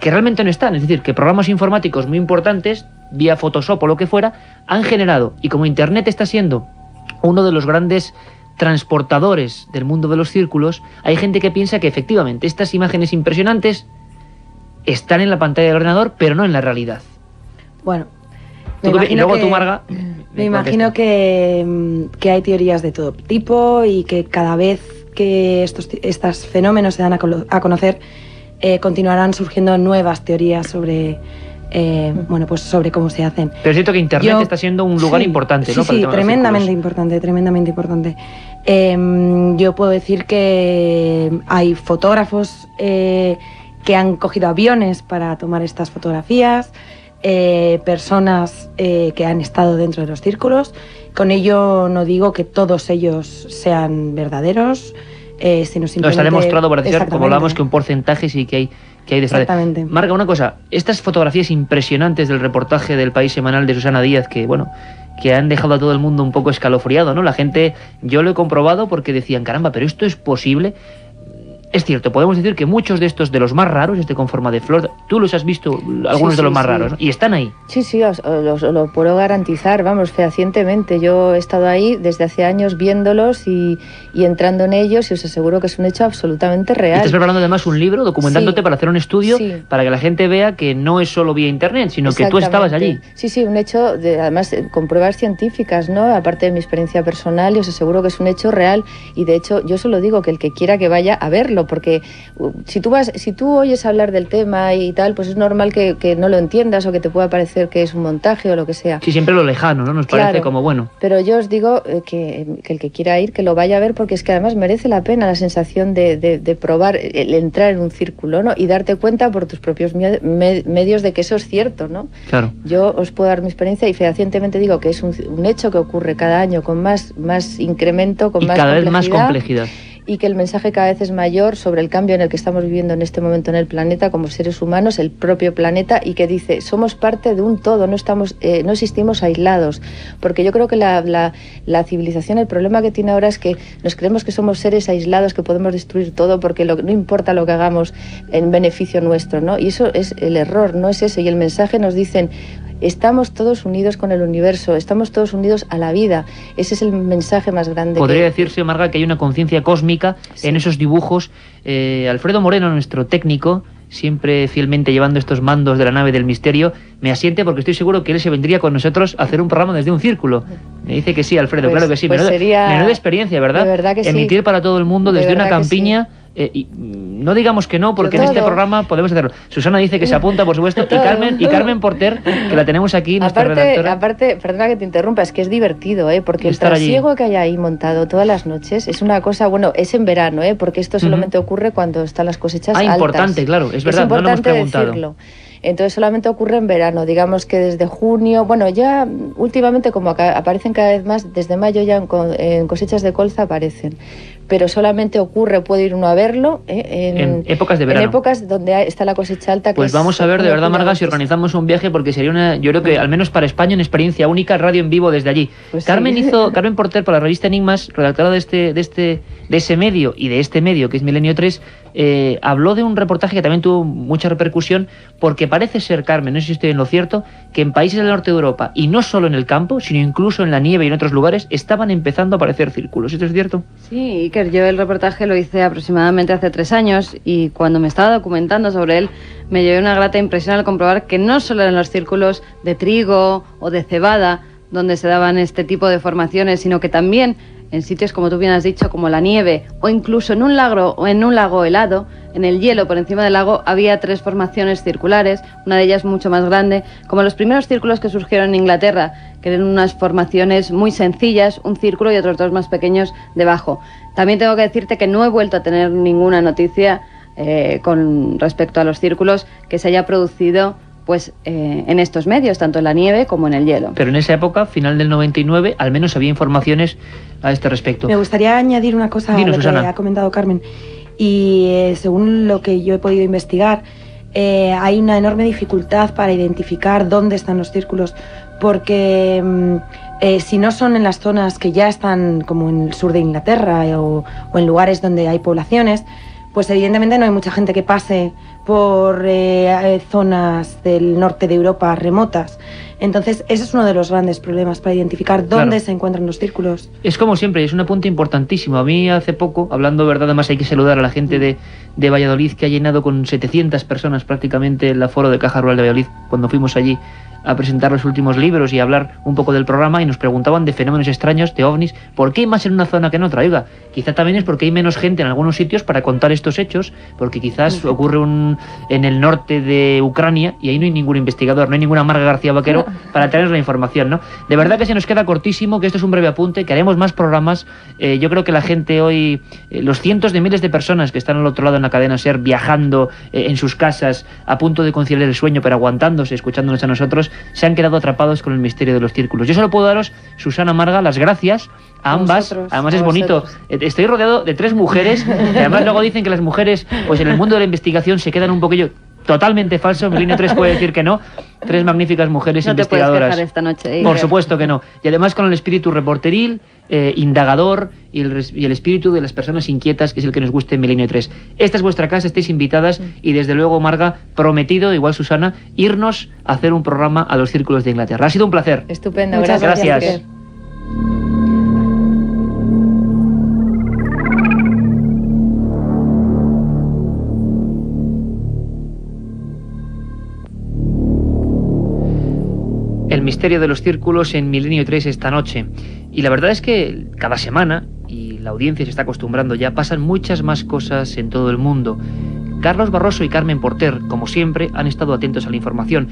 que realmente no están, es decir, que programas informáticos muy importantes, vía Photoshop o lo que fuera, han generado, y como Internet está siendo uno de los grandes transportadores del mundo de los círculos, hay gente que piensa que efectivamente estas imágenes impresionantes están en la pantalla del ordenador, pero no en la realidad. Bueno, y luego tú, Marga, me imagino que hay teorías de todo tipo y que cada vez que estos fenómenos se dan a conocer, continuarán surgiendo nuevas teorías sobre pues sobre cómo se hacen. Pero es cierto que Internet está siendo un lugar importante, ¿no? Sí, tremendamente importante. Yo puedo decir que hay fotógrafos que han cogido aviones para tomar estas fotografías, personas que han estado dentro de los círculos. Con ello no digo que todos ellos sean verdaderos, sino simplemente... No, está demostrado, por decir, como hablábamos, que un porcentaje sí que hay detrás. Exactamente. Marga, una cosa, estas fotografías impresionantes del reportaje del País Semanal de Susana Díaz, que bueno, que han dejado a todo el mundo un poco escalofriado, ¿no? La gente, yo lo he comprobado porque decían, caramba, pero esto es posible. Es cierto, podemos decir que muchos de estos, de los más raros, con forma de flor, tú los has visto, algunos de los más raros, ¿no? Y están ahí. Sí, lo puedo garantizar, vamos, fehacientemente. Yo he estado ahí desde hace años viéndolos y entrando en ellos, y os aseguro que es un hecho absolutamente real. Estás preparando además un libro, documentándote para hacer un estudio, para que la gente vea que no es solo vía internet, sino que tú estabas allí. Sí, un hecho, además con pruebas científicas, ¿no? Aparte de mi experiencia personal, y os aseguro que es un hecho real, y de hecho yo solo digo que el que quiera que vaya a verlo, porque si tú oyes hablar del tema y tal, pues es normal que no lo entiendas o que te pueda parecer que es un montaje o lo que sea. Sí, siempre lo lejano, ¿no? Nos parece como bueno. Pero yo os digo que el que quiera ir, que lo vaya a ver, porque es que además merece la pena la sensación de probar, el entrar en un círculo, ¿no? Y darte cuenta por tus propios medios de que eso es cierto, ¿no? Claro. Yo os puedo dar mi experiencia y fehacientemente digo que es un hecho que ocurre cada año con más incremento, con más cada vez más complejidad. Y que el mensaje cada vez es mayor sobre el cambio en el que estamos viviendo en este momento en el planeta como seres humanos, el propio planeta, y que dice, somos parte de un todo, no existimos aislados, porque yo creo que la civilización, el problema que tiene ahora es que nos creemos que somos seres aislados, que podemos destruir todo porque no importa lo que hagamos en beneficio nuestro, ¿no? Y eso es el error, no es ese, y el mensaje nos dicen, estamos todos unidos con el universo, estamos todos unidos a la vida. Ese es el mensaje más grande. Podría decirse, Marga, que hay una conciencia cósmica en esos dibujos. Alfredo Moreno, nuestro técnico, siempre fielmente llevando estos mandos de la nave del misterio, me asiente porque estoy seguro que él se vendría con nosotros a hacer un programa desde un círculo. Me dice que sí, Alfredo, claro que sí. Menuda experiencia, ¿verdad? De verdad que emitir para todo el mundo desde una campiña. Y no digamos que no, porque en este programa podemos hacerlo. Susana dice que se apunta, por supuesto, y Carmen Porter, que la tenemos aquí, nuestra redactora. Aparte, perdona que te interrumpa, es que es divertido, porque el trasiego que hay ahí montado todas las noches es una cosa, bueno, es en verano, porque esto solamente ocurre cuando están las cosechas altas. Importante, claro, es verdad, no lo hemos preguntado. Decirlo. Entonces solamente ocurre en verano, digamos que desde junio, bueno, ya últimamente como aparecen cada vez más, desde mayo ya en cosechas de colza aparecen, pero solamente ocurre, puede ir uno a verlo en épocas de verano. En épocas donde está la cosecha alta. Pues vamos a ver, de verdad, Marga, si organizamos un viaje, porque sería yo creo que al menos para España, una experiencia única, radio en vivo desde allí. Pues Carmen Porter, para la revista Enigmas, redactora de ese medio y de este medio, que es Milenio 3, habló de un reportaje que también tuvo mucha repercusión, porque parece ser, Carmen, no sé si estoy en lo cierto, que en países del norte de Europa, y no solo en el campo, sino incluso en la nieve y en otros lugares, estaban empezando a aparecer círculos. ¿Esto es cierto? Sí, Iker, yo el reportaje lo hice aproximadamente hace 3 años, y cuando me estaba documentando sobre él, me llevé una grata impresión al comprobar que no solo eran los círculos de trigo o de cebada donde se daban este tipo de formaciones, sino que también en sitios, como tú bien has dicho, como la nieve, o incluso en un lago helado, en el hielo por encima del lago, había 3 formaciones circulares, una de ellas mucho más grande, como los primeros círculos que surgieron en Inglaterra, que eran unas formaciones muy sencillas, un círculo y otros 2 más pequeños debajo. También tengo que decirte que no he vuelto a tener ninguna noticia con respecto a los círculos que se haya producido en estos medios, tanto en la nieve como en el hielo. Pero en esa época, final del 99, al menos había informaciones a este respecto. Me gustaría añadir una cosa a lo que ha comentado Carmen. Y según lo que yo he podido investigar, hay una enorme dificultad para identificar dónde están los círculos, porque si no son en las zonas que ya están, como en el sur de Inglaterra o en lugares donde hay poblaciones, pues evidentemente no hay mucha gente que pase por zonas del norte de Europa remotas. Entonces, ese es uno de los grandes problemas para identificar dónde se encuentran los círculos. Es como siempre, es un apunte importantísimo. A mí hace poco, hablando verdad, además hay que saludar a la gente de Valladolid, que ha llenado con 700 personas prácticamente el aforo de Caja Rural de Valladolid, cuando fuimos allí a presentar los últimos libros y a hablar un poco del programa, y nos preguntaban de fenómenos extraños, de ovnis, ¿por qué hay más en una zona que en otra? Oiga, quizá también es porque hay menos gente en algunos sitios para contar estos hechos, porque quizás ocurre en el norte de Ucrania y ahí no hay ningún investigador, no hay ninguna Marga García Vaquero para traer la información, ¿no? De verdad que se nos queda cortísimo, que esto es un breve apunte, que haremos más programas. Yo creo que la gente hoy, los cientos de miles de personas que están al otro lado en la la cadena SER, viajando en sus casas, a punto de conciliar el sueño, pero aguantándose, escuchándonos a nosotros, se han quedado atrapados con el misterio de los círculos. Yo solo puedo daros, Susana, Marga, las gracias a ambas. Además es bonito, estoy rodeado de 3 mujeres, y además luego dicen que las mujeres, pues en el mundo de la investigación se quedan un poquillo... Totalmente falso, Milenio 3 puede decir que no. 3 magníficas mujeres investigadoras. No te puedes quejar esta noche, Por supuesto que no. Y además con el espíritu reporteril, indagador y el espíritu de las personas inquietas, que es el que nos gusta en Milenio 3. Esta es vuestra casa, estáis invitadas y desde luego, Marga, prometido, igual Susana, irnos a hacer un programa a los círculos de Inglaterra. Ha sido un placer. Estupendo, Muchas gracias. El misterio de los círculos en Milenio 3 esta noche. Y la verdad es que cada semana, y la audiencia se está acostumbrando ya, pasan muchas más cosas en todo el mundo. Carlos Barroso y Carmen Porter, como siempre, han estado atentos a la información.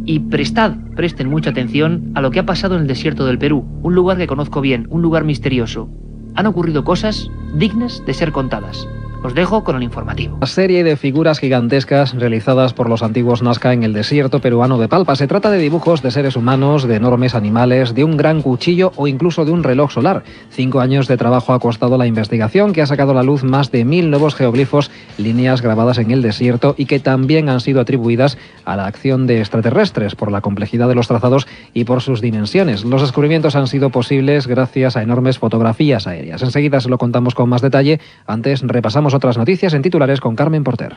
Y presten mucha atención a lo que ha pasado en el desierto del Perú, un lugar que conozco bien, un lugar misterioso. Han ocurrido cosas dignas de ser contadas. Os dejo con el informativo. Una serie de figuras gigantescas realizadas por los antiguos Nazca en el desierto peruano de Palpa. Se trata de dibujos de seres humanos, de enormes animales, de un gran cuchillo o incluso de un reloj solar. 5 años de trabajo ha costado la investigación, que ha sacado a la luz más de 1000 nuevos geoglifos, líneas grabadas en el desierto y que también han sido atribuidas a la acción de extraterrestres por la complejidad de los trazados y por sus dimensiones. Los descubrimientos han sido posibles gracias a enormes fotografías aéreas. Enseguida se lo contamos con más detalle. Antes repasamos otras noticias en titulares con Carmen Porter.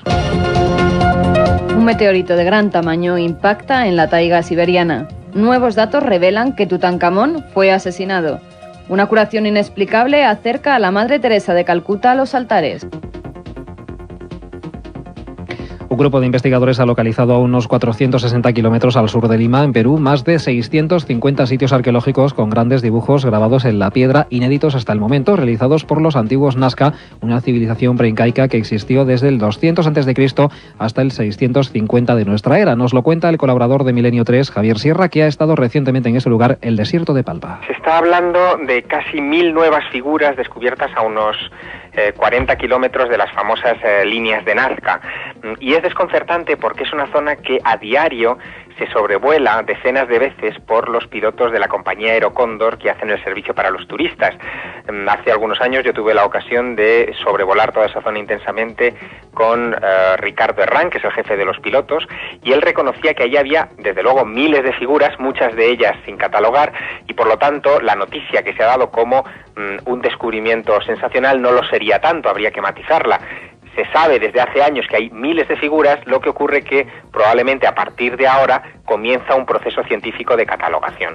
Un meteorito de gran tamaño impacta en la taiga siberiana. Nuevos datos revelan que Tutankamón fue asesinado. Una curación inexplicable acerca a la Madre Teresa de Calcuta a los altares. Un grupo de investigadores ha localizado a unos 460 kilómetros al sur de Lima, en Perú, más de 650 sitios arqueológicos con grandes dibujos grabados en la piedra, inéditos hasta el momento, realizados por los antiguos Nazca, una civilización preincaica que existió desde el 200 a.C. hasta el 650 de nuestra era. Nos lo cuenta el colaborador de Milenio 3, Javier Sierra, que ha estado recientemente en ese lugar, el desierto de Palpa. Se está hablando de casi 1000 nuevas figuras descubiertas a unos 40 kilómetros de las famosas líneas de Nazca. Y es desconcertante porque es una zona que a diario se sobrevuela decenas de veces por los pilotos de la compañía Aerocóndor que hacen el servicio para los turistas. Hace algunos años yo tuve la ocasión de sobrevolar toda esa zona intensamente con Ricardo Herrán, que es el jefe de los pilotos, y él reconocía que allí había, desde luego, miles de figuras, muchas de ellas sin catalogar, y por lo tanto la noticia que se ha dado como un descubrimiento sensacional no lo sería tanto, habría que matizarla. Se sabe desde hace años que hay miles de figuras, lo que ocurre que probablemente a partir de ahora comienza un proceso científico de catalogación.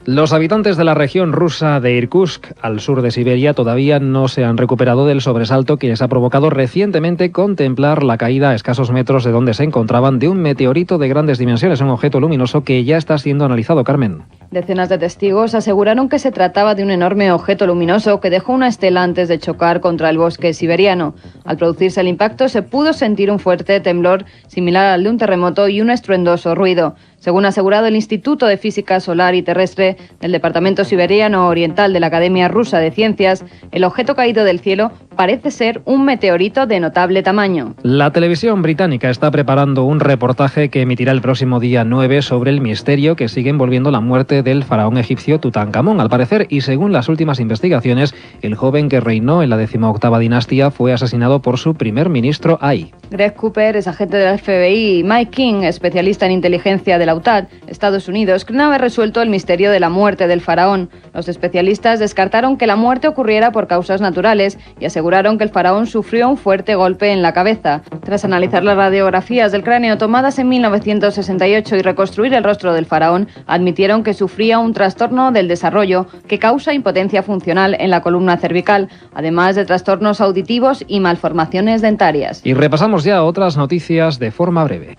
Los habitantes de la región rusa de Irkutsk, al sur de Siberia, todavía no se han recuperado del sobresalto que les ha provocado recientemente contemplar la caída a escasos metros de donde se encontraban de un meteorito de grandes dimensiones, un objeto luminoso que ya está siendo analizado. Carmen. Decenas de testigos aseguraron que se trataba de un enorme objeto luminoso que dejó una estela antes de chocar contra el bosque siberiano. Al producirse el impacto se pudo sentir un fuerte temblor similar al de un terremoto y un estruendoso ruido. Según ha asegurado el Instituto de Física Solar y Terrestre del Departamento Siberiano Oriental de la Academia Rusa de Ciencias, el objeto caído del cielo parece ser un meteorito de notable tamaño. La televisión británica está preparando un reportaje que emitirá el próximo día 9 sobre el misterio que sigue envolviendo la muerte del faraón egipcio Tutankamón. Al parecer, y según las últimas investigaciones, el joven que reinó en la 18ª dinastía fue asesinado por su primer ministro ahí. Greg Cooper es agente del FBI y Mike King, especialista en inteligencia de la UTAD, Estados Unidos, creen haber resuelto el misterio de la muerte del faraón. Los especialistas descartaron que la muerte ocurriera por causas naturales y aseguraron que el faraón sufrió un fuerte golpe en la cabeza. Tras analizar las radiografías del cráneo tomadas en 1968 y reconstruir el rostro del faraón, admitieron que sufría un trastorno del desarrollo que causa impotencia funcional en la columna cervical, además de trastornos auditivos y malformaciones dentarias. Y repasamos ya otras noticias de forma breve.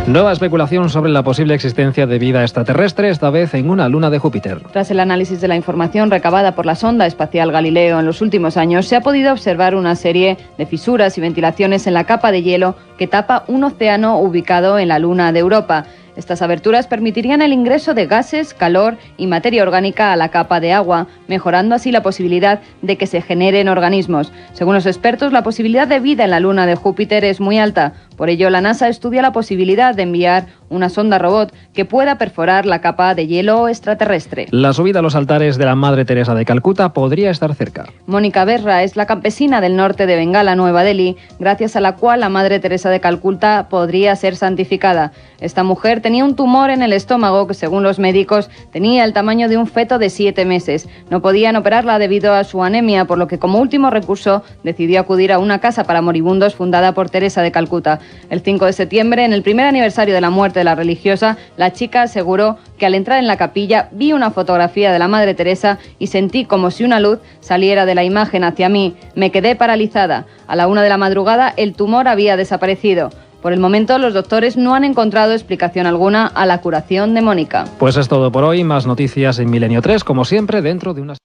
Nueva especulación sobre la posible existencia de vida extraterrestre, esta vez en una luna de Júpiter. Tras el análisis de la información recabada por la sonda espacial Galileo en los últimos años, se ha podido observar una serie de fisuras y ventilaciones en la capa de hielo que tapa un océano ubicado en la luna de Europa. Estas aberturas permitirían el ingreso de gases, calor y materia orgánica a la capa de agua, mejorando así la posibilidad de que se generen organismos. Según los expertos, la posibilidad de vida en la luna de Júpiter es muy alta. Por ello, la NASA estudia la posibilidad de enviar una sonda robot que pueda perforar la capa de hielo extraterrestre. La subida a los altares de la Madre Teresa de Calcuta podría estar cerca. Mónica Berra es la campesina del norte de Bengala, Nueva Delhi, gracias a la cual la Madre Teresa de Calcuta podría ser santificada. Esta mujer tenía un tumor en el estómago que, según los médicos, tenía el tamaño de un feto de 7 meses. No podían operarla debido a su anemia, por lo que como último recurso decidió acudir a una casa para moribundos fundada por Teresa de Calcuta. El 5 de septiembre, en el primer aniversario de la muerte de la religiosa, la chica aseguró que al entrar en la capilla vi una fotografía de la Madre Teresa y sentí como si una luz saliera de la imagen hacia mí. Me quedé paralizada. A la 1 de la madrugada el tumor había desaparecido. Por el momento, los doctores no han encontrado explicación alguna a la curación de Mónica. Pues es todo por hoy. Más noticias en Milenio 3, como siempre, dentro de unas...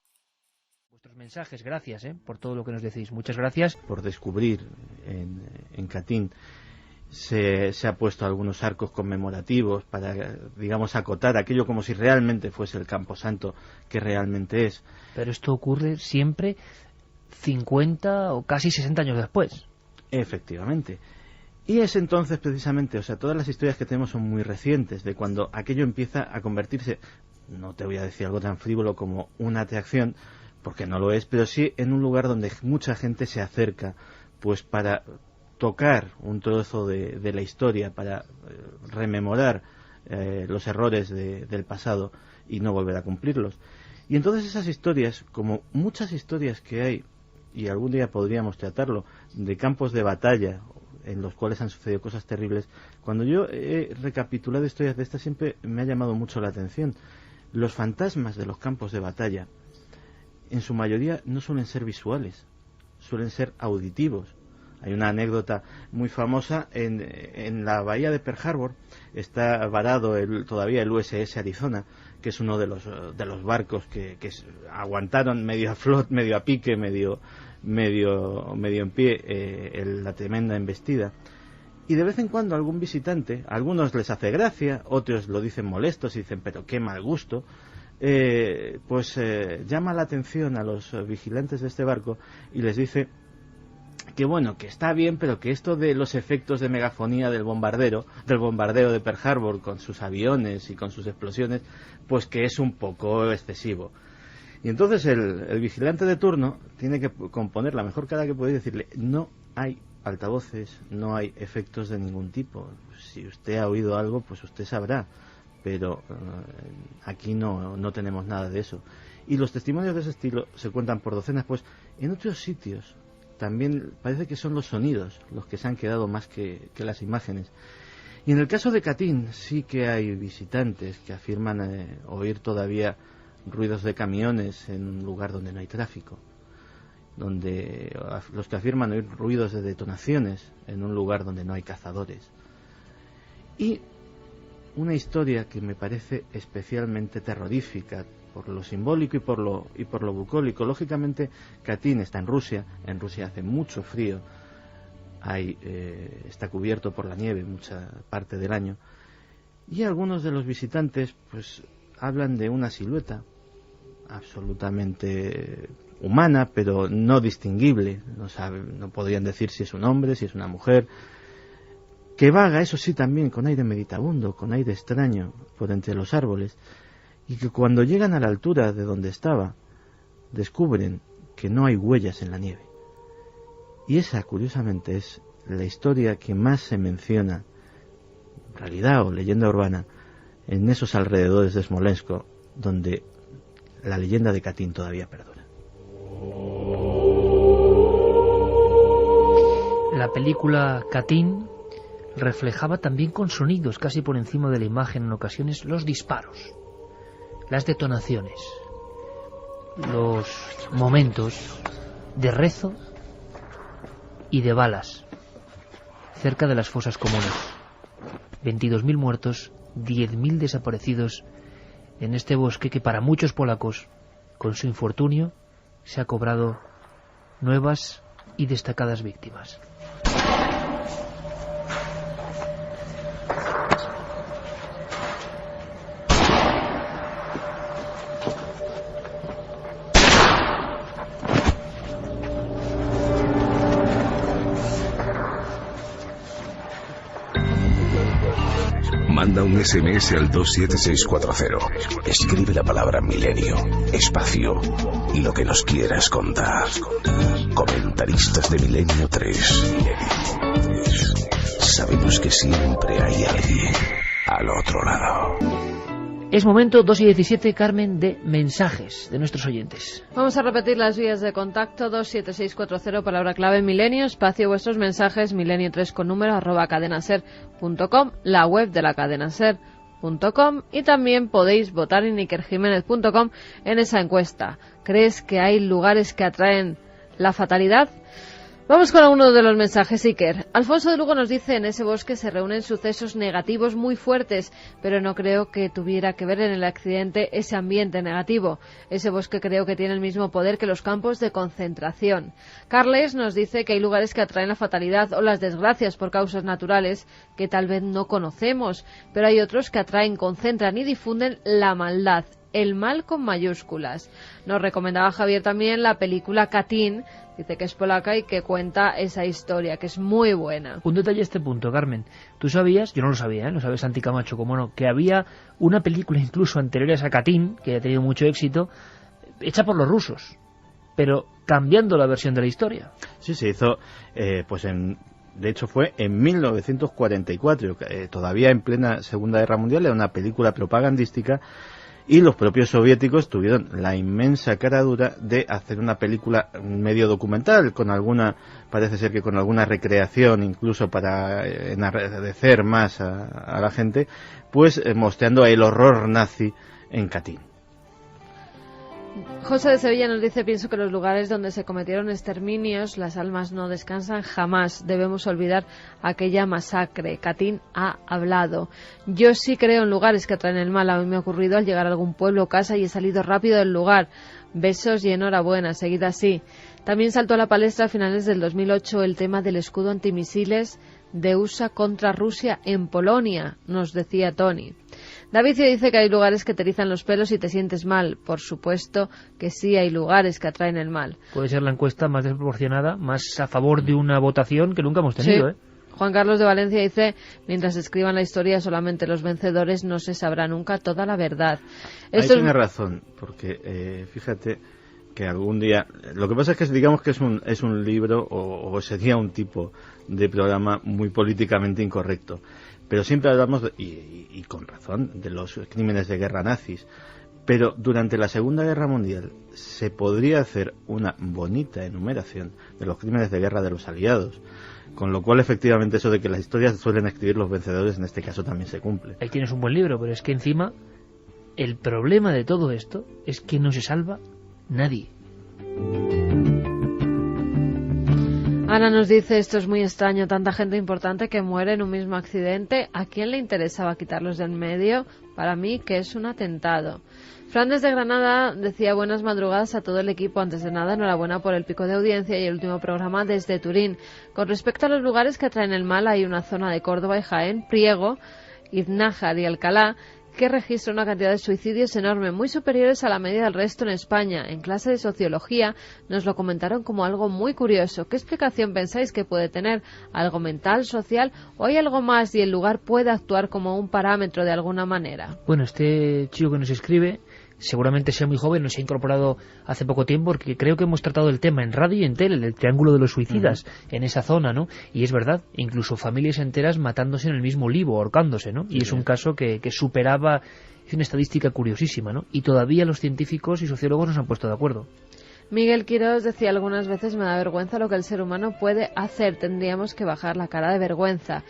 Vuestros mensajes, gracias por todo lo que nos decís. Muchas gracias. Por descubrir en Katyn se ha puesto algunos arcos conmemorativos para, digamos, acotar aquello como si realmente fuese el Camposanto que realmente es. Pero esto ocurre siempre 50 o casi 60 años después. Efectivamente. Y es entonces precisamente, o sea, todas las historias que tenemos son muy recientes, de cuando aquello empieza a convertirse, no te voy a decir algo tan frívolo como una atracción, porque no lo es, pero sí en un lugar donde mucha gente se acerca, pues para tocar un trozo de la historia, para rememorar los errores del pasado y no volver a cumplirlos. Y entonces esas historias, como muchas historias que hay, y algún día podríamos tratarlo, de campos de batalla en los cuales han sucedido cosas terribles, cuando yo he recapitulado historias de estas siempre me ha llamado mucho la atención. Los fantasmas de los campos de batalla, en su mayoría no suelen ser visuales, suelen ser auditivos. Hay una anécdota muy famosa en la bahía de Pearl Harbor, está varado todavía el USS Arizona, que es uno de los barcos que aguantaron medio a flot, medio a pique, medio en pie la tremenda embestida. Y de vez en cuando algún visitante, a algunos les hace gracia, otros lo dicen molestos y dicen, pero qué mal gusto, llama la atención a los vigilantes de este barco y les dice que bueno, que está bien, pero que esto de los efectos de megafonía del bombardeo de Pearl Harbor con sus aviones y con sus explosiones, pues que es un poco excesivo. Y entonces el vigilante de turno tiene que componer la mejor cara que puede y decirle, no hay altavoces, no hay efectos de ningún tipo. Si usted ha oído algo, pues usted sabrá, pero aquí no tenemos nada de eso. Y los testimonios de ese estilo se cuentan por docenas, pues en otros sitios también parece que son los sonidos los que se han quedado más que las imágenes. Y en el caso de Katyn sí que hay visitantes que afirman oír todavía ruidos de camiones en un lugar donde no hay tráfico, donde los que afirman oír ruidos de detonaciones en un lugar donde no hay cazadores. Y una historia que me parece especialmente terrorífica por lo simbólico y por lo bucólico. Lógicamente Katyn está en Rusia hace mucho frío, está cubierto por la nieve mucha parte del año, y algunos de los visitantes pues hablan de una silueta absolutamente humana, pero no distinguible, no podrían decir si es un hombre, si es una mujer, que vaga, eso sí, también con aire meditabundo, con aire extraño, por entre los árboles, y que cuando llegan a la altura de donde estaba, descubren que no hay huellas en la nieve. Y esa, curiosamente, es la historia que más se menciona, realidad o leyenda urbana, en esos alrededores de Smolensk, donde la leyenda de Katyn todavía perdura. La película Katyn reflejaba también con sonidos casi por encima de la imagen en ocasiones los disparos, las detonaciones, los momentos de rezo y de balas cerca de las fosas comunes. 22.000 muertos, 10.000 desaparecidos en este bosque que para muchos polacos, con su infortunio, se ha cobrado nuevas y destacadas víctimas. Manda un SMS al 27640. Escribe la palabra milenio, espacio y lo que nos quieras contar. Comentaristas de Milenio 3. Sabemos que siempre hay alguien al otro lado. Es momento, 2:17, Carmen, de mensajes de nuestros oyentes. Vamos a repetir las vías de contacto: 27640, palabra clave milenio, espacio, vuestros mensajes, milenio3 con número, @cadenaser.com, la web de la cadenaser.com, y también podéis votar en ikerjimenez.com en esa encuesta. ¿Crees que hay lugares que atraen la fatalidad? Vamos con alguno de los mensajes, Iker. Alfonso de Lugo nos dice: en ese bosque se reúnen sucesos negativos muy fuertes, pero no creo que tuviera que ver en el accidente ese ambiente negativo. Ese bosque creo que tiene el mismo poder que los campos de concentración. Carles nos dice que hay lugares que atraen la fatalidad o las desgracias por causas naturales que tal vez no conocemos, pero hay otros que atraen, concentran y difunden la maldad. El mal con mayúsculas. Nos recomendaba Javier también la película Katyn, dice que es polaca y que cuenta esa historia, que es muy buena. Un detalle a este punto, Carmen. ¿Tú sabías? Yo no lo sabía, lo sabes, Santi Camacho, como no, que había una película incluso anterior a Katyn, que ha tenido mucho éxito, hecha por los rusos, pero cambiando la versión de la historia. Sí, se hizo, de hecho fue en 1944, todavía en plena Segunda Guerra Mundial. Era una película propagandística. Y los propios soviéticos tuvieron la inmensa caradura de hacer una película medio documental, parece ser que con alguna recreación, incluso para enardecer más a la gente, pues mostrando el horror nazi en Katyn. José de Sevilla nos dice: pienso que los lugares donde se cometieron exterminios, las almas no descansan jamás. Debemos olvidar aquella masacre. Katyn ha hablado. Yo sí creo en lugares que atraen el mal. A mí me ha ocurrido al llegar a algún pueblo o casa y he salido rápido del lugar. Besos y enhorabuena. Seguid así. También saltó a la palestra a finales del 2008 el tema del escudo antimisiles de USA contra Rusia en Polonia, nos decía Tony. Davicio dice que hay lugares que te erizan los pelos y te sientes mal. Por supuesto que sí, hay lugares que atraen el mal. Puede ser la encuesta más desproporcionada, más a favor de una votación que nunca hemos tenido, sí. Juan Carlos de Valencia dice: mientras escriban la historia solamente los vencedores, no se sabrá nunca toda la verdad. Ahí tiene razón, porque fíjate que algún día... Lo que pasa es que digamos que es un libro o sería un tipo de programa muy políticamente incorrecto. Pero siempre hablamos, y con razón, de los crímenes de guerra nazis. Pero durante la Segunda Guerra Mundial se podría hacer una bonita enumeración de los crímenes de guerra de los aliados. Con lo cual, efectivamente, eso de que las historias suelen escribir los vencedores, en este caso también se cumple. Ahí tienes un buen libro, pero es que encima el problema de todo esto es que no se salva nadie. Ana nos dice: esto es muy extraño, tanta gente importante que muere en un mismo accidente. ¿A quién le interesaba quitarlos del medio? Para mí que es un atentado. Fran desde Granada decía: buenas madrugadas a todo el equipo. Antes de nada, enhorabuena por el pico de audiencia y el último programa desde Turín. Con respecto a los lugares que atraen el mal, hay una zona de Córdoba y Jaén, Priego, Iznájar y Alcalá, que registra una cantidad de suicidios enorme, muy superiores a la media del resto en España. En clase de sociología nos lo comentaron como algo muy curioso. ¿Qué explicación pensáis que puede tener? ¿Algo mental, social, o hay algo más y el lugar puede actuar como un parámetro de alguna manera? Bueno, este chico que nos escribe seguramente sea muy joven, nos ha incorporado hace poco tiempo, porque creo que hemos tratado el tema en radio y en tele, el triángulo de los suicidas, en esa zona, ¿no? Y es verdad, incluso familias enteras matándose en el mismo libo, ahorcándose, ¿no? Y es un caso que superaba, es una estadística curiosísima, ¿no? Y todavía los científicos y sociólogos no se han puesto de acuerdo. Miguel Quirós decía: algunas veces me da vergüenza lo que el ser humano puede hacer, tendríamos que bajar la cara de vergüenza.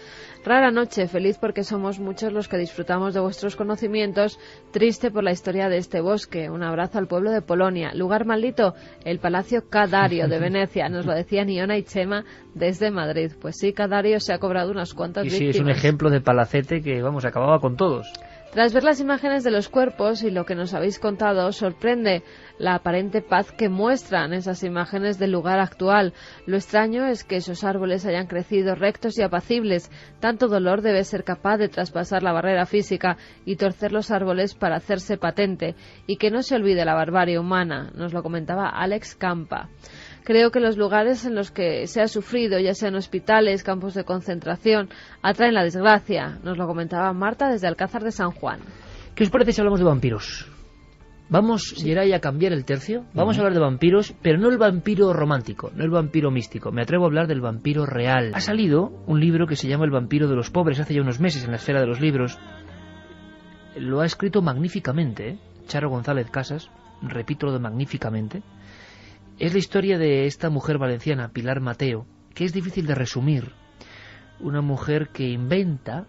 Rara noche, feliz porque somos muchos los que disfrutamos de vuestros conocimientos, triste por la historia de este bosque. Un abrazo al pueblo de Polonia. Lugar maldito, el Palacio Cadario de Venecia, nos lo decían Iona y Chema desde Madrid. Pues sí, Cadario se ha cobrado unas cuantas víctimas. Y sí, es un ejemplo de palacete que, vamos, acababa con todos. Tras ver las imágenes de los cuerpos y lo que nos habéis contado, sorprende la aparente paz que muestran esas imágenes del lugar actual. Lo extraño es que esos árboles hayan crecido rectos y apacibles. Tanto dolor debe ser capaz de traspasar la barrera física y torcer los árboles para hacerse patente. Y que no se olvide la barbarie humana, nos lo comentaba Alex Campa. creo que los lugares en los que se ha sufrido, ya sean hospitales, campos de concentración, atraen la desgracia. Nos lo comentaba Marta desde Alcázar de San Juan. ¿Qué os parece si hablamos de vampiros? Vamos, Geray, a cambiar el tercio. Vamos a hablar de vampiros, pero no el vampiro romántico, no el vampiro místico. Me atrevo a hablar del vampiro real. Ha salido un libro que se llama El vampiro de los pobres hace ya unos meses en la Esfera de los Libros. Lo ha escrito magníficamente, Charo González Casas, repito lo de magníficamente. Es la historia de esta mujer valenciana, Pilar Mateo, que es difícil de resumir. Una mujer que inventa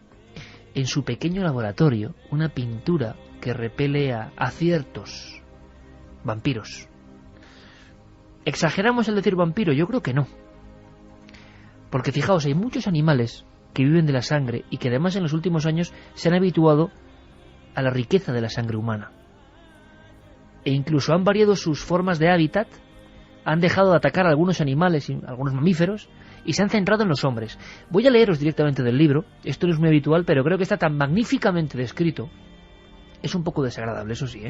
en su pequeño laboratorio una pintura que repele a ciertos vampiros. ¿Exageramos al decir vampiro? Yo creo que no. Porque fijaos, hay muchos animales que viven de la sangre y que además en los últimos años se han habituado a la riqueza de la sangre humana. E incluso han variado sus formas de hábitat, han dejado de atacar a algunos animales y algunos mamíferos y se han centrado en los hombres. Voy a leeros directamente del libro, esto no es muy habitual, pero creo que está tan magníficamente descrito. Es un poco desagradable, eso sí,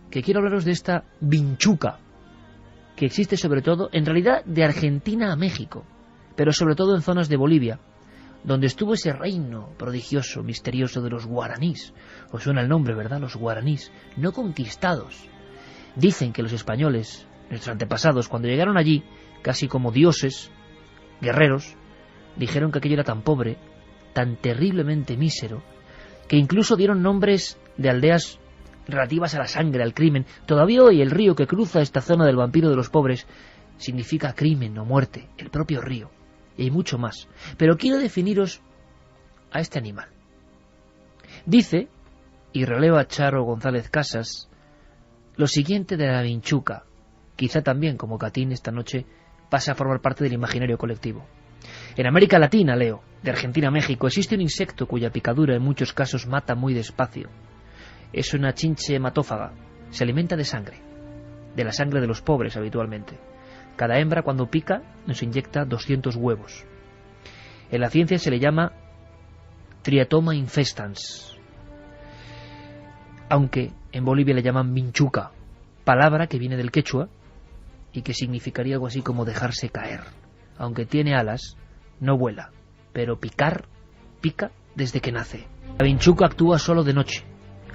que quiero hablaros de esta vinchuca, que existe sobre todo, en realidad, de Argentina a México, pero sobre todo en zonas de Bolivia, donde estuvo ese reino prodigioso, misterioso de los guaraníes. Os suena el nombre, ¿verdad? Los guaraníes, no conquistados. Dicen que los españoles, nuestros antepasados, cuando llegaron allí, casi como dioses, guerreros, dijeron que aquello era tan pobre, tan terriblemente mísero, que incluso dieron nombres de aldeas relativas a la sangre, al crimen. Todavía hoy el río que cruza esta zona del vampiro de los pobres significa crimen o muerte, el propio río. Y hay mucho más. Pero quiero definiros a este animal. Dice, y releva Charo González Casas, lo siguiente de la vinchuca. Quizá también, como Catín, esta noche pasa a formar parte del imaginario colectivo. En América Latina, leo, de Argentina a México, existe un insecto cuya picadura en muchos casos mata muy despacio. Es una chinche hematófaga. Se alimenta de sangre. De la sangre de los pobres, habitualmente. Cada hembra, cuando pica, nos inyecta 200 huevos. En la ciencia se le llama Triatoma infestans. Aunque en Bolivia le llaman vinchuca, palabra que viene del quechua y que significaría algo así como dejarse caer. Aunque tiene alas, no vuela, pero pica desde que nace. La vinchuca actúa solo de noche.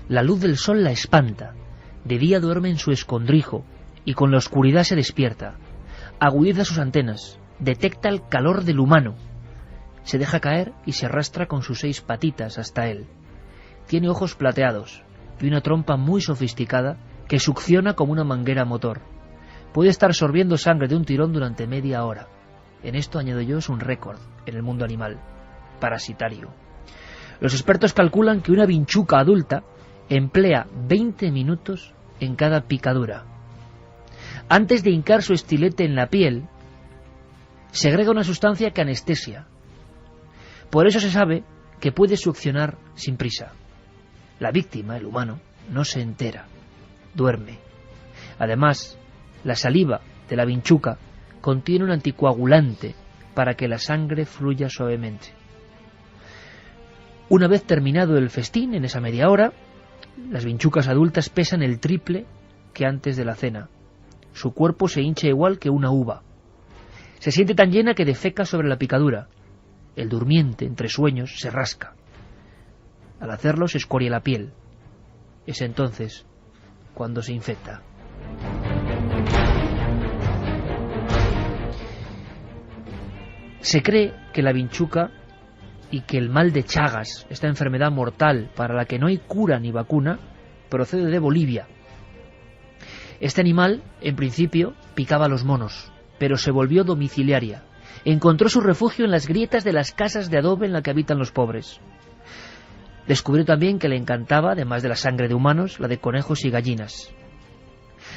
La luz del sol la espanta. De día duerme en su escondrijo y con la oscuridad se despierta. Agudiza sus antenas, detecta el calor del humano. Se deja caer y se arrastra con sus 6 patitas hasta él. Tiene ojos plateados y una trompa muy sofisticada que succiona como una manguera a motor. Puede estar sorbiendo sangre de un tirón durante media hora. En esto, añado yo, es un récord en el mundo animal, parasitario. Los expertos calculan que una vinchuca adulta emplea 20 minutos en cada picadura. Antes de hincar su estilete en la piel, segrega una sustancia que anestesia. Por eso se sabe que puede succionar sin prisa. La víctima, el humano, no se entera, duerme. Además, la saliva de la vinchuca contiene un anticoagulante para que la sangre fluya suavemente. Una vez terminado el festín, en esa media hora, las vinchucas adultas pesan el triple que antes de la cena. Su cuerpo se hincha igual que una uva. Se siente tan llena que defeca sobre la picadura. El durmiente, entre sueños, se rasca. Al hacerlo se escoria la piel. Es entonces cuando se infecta. Se cree que la vinchuca y que el mal de Chagas, esta enfermedad mortal para la que no hay cura ni vacuna, procede de Bolivia. Este animal, en principio, picaba a los monos, pero se volvió domiciliaria. Encontró su refugio en las grietas de las casas de adobe en las que habitan los pobres. Descubrió también que le encantaba, además de la sangre de humanos, la de conejos y gallinas.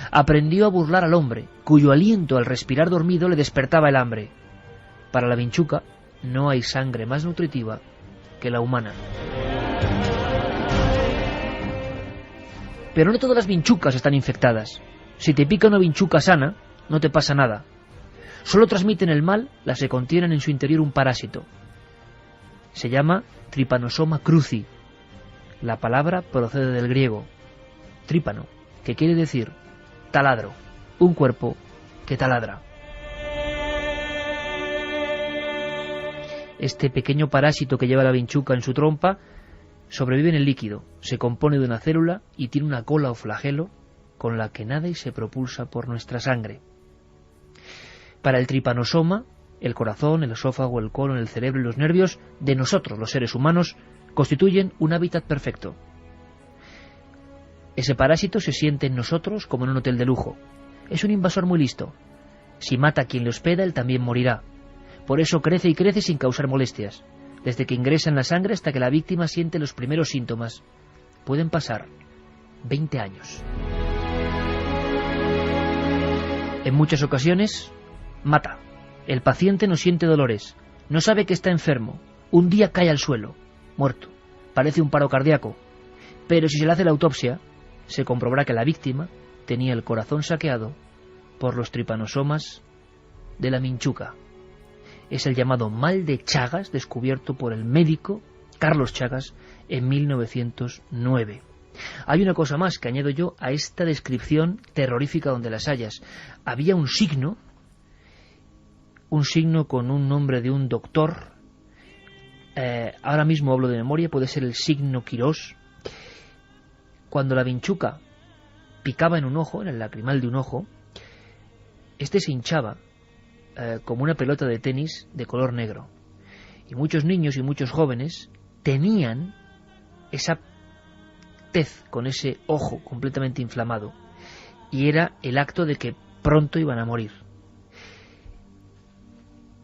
Aprendió a burlar al hombre, cuyo aliento al respirar dormido le despertaba el hambre. Para la vinchuca no hay sangre más nutritiva que la humana. Pero no todas las vinchucas están infectadas. Si te pica una vinchuca sana, no te pasa nada. Solo transmiten el mal las que contienen en su interior un parásito. Se llama Trypanosoma cruzi. La palabra procede del griego trípano, que quiere decir taladro, un cuerpo que taladra. Este pequeño parásito que lleva la vinchuca en su trompa sobrevive en el líquido, se compone de una célula y tiene una cola o flagelo con la que nada y se propulsa por nuestra sangre. Para el tripanosoma, el corazón, el esófago, el colon, el cerebro y los nervios de nosotros, los seres humanos, constituyen un hábitat perfecto. Ese parásito se siente en nosotros como en un hotel de lujo. Es un invasor muy listo. Si mata a quien le hospeda, él también morirá. Por eso crece y crece sin causar molestias, desde que ingresa en la sangre hasta que la víctima siente los primeros síntomas. Pueden pasar 20 años. En muchas ocasiones, mata. El paciente no siente dolores, no sabe que está enfermo. Un día cae al suelo, muerto. Parece un paro cardíaco. Pero si se le hace la autopsia, se comprobará que la víctima tenía el corazón saqueado por los tripanosomas de la vinchuca. Es el llamado mal de Chagas, descubierto por el médico Carlos Chagas en 1909. Hay una cosa más que añado yo a esta descripción terrorífica donde las hayas. Había un signo con un nombre de un doctor, ahora mismo hablo de memoria, puede ser el signo Quirós. Cuando la vinchuca picaba en un ojo, en el lacrimal de un ojo, este se hinchaba como una pelota de tenis de color negro. Y muchos niños y muchos jóvenes tenían esa tez con ese ojo completamente inflamado. Y era el acto de que pronto iban a morir.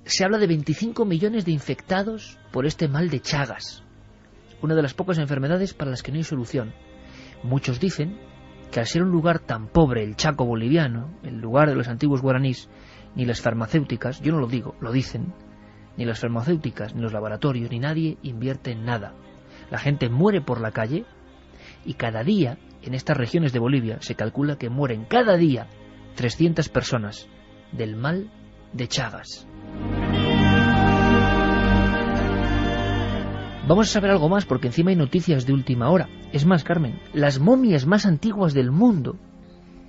Se habla de 25 millones de infectados por este mal de Chagas, una de las pocas enfermedades para las que no hay solución. Muchos dicen que al ser un lugar tan pobre, el Chaco boliviano, el lugar de los antiguos guaraníes, ni las farmacéuticas, yo no lo digo, lo dicen, ni las farmacéuticas, ni los laboratorios, ni nadie invierte en nada. La gente muere por la calle y cada día, en estas regiones de Bolivia, se calcula que mueren cada día 300 personas del mal de Chagas. Vamos a saber algo más porque encima hay noticias de última hora. Es más, Carmen, las momias más antiguas del mundo,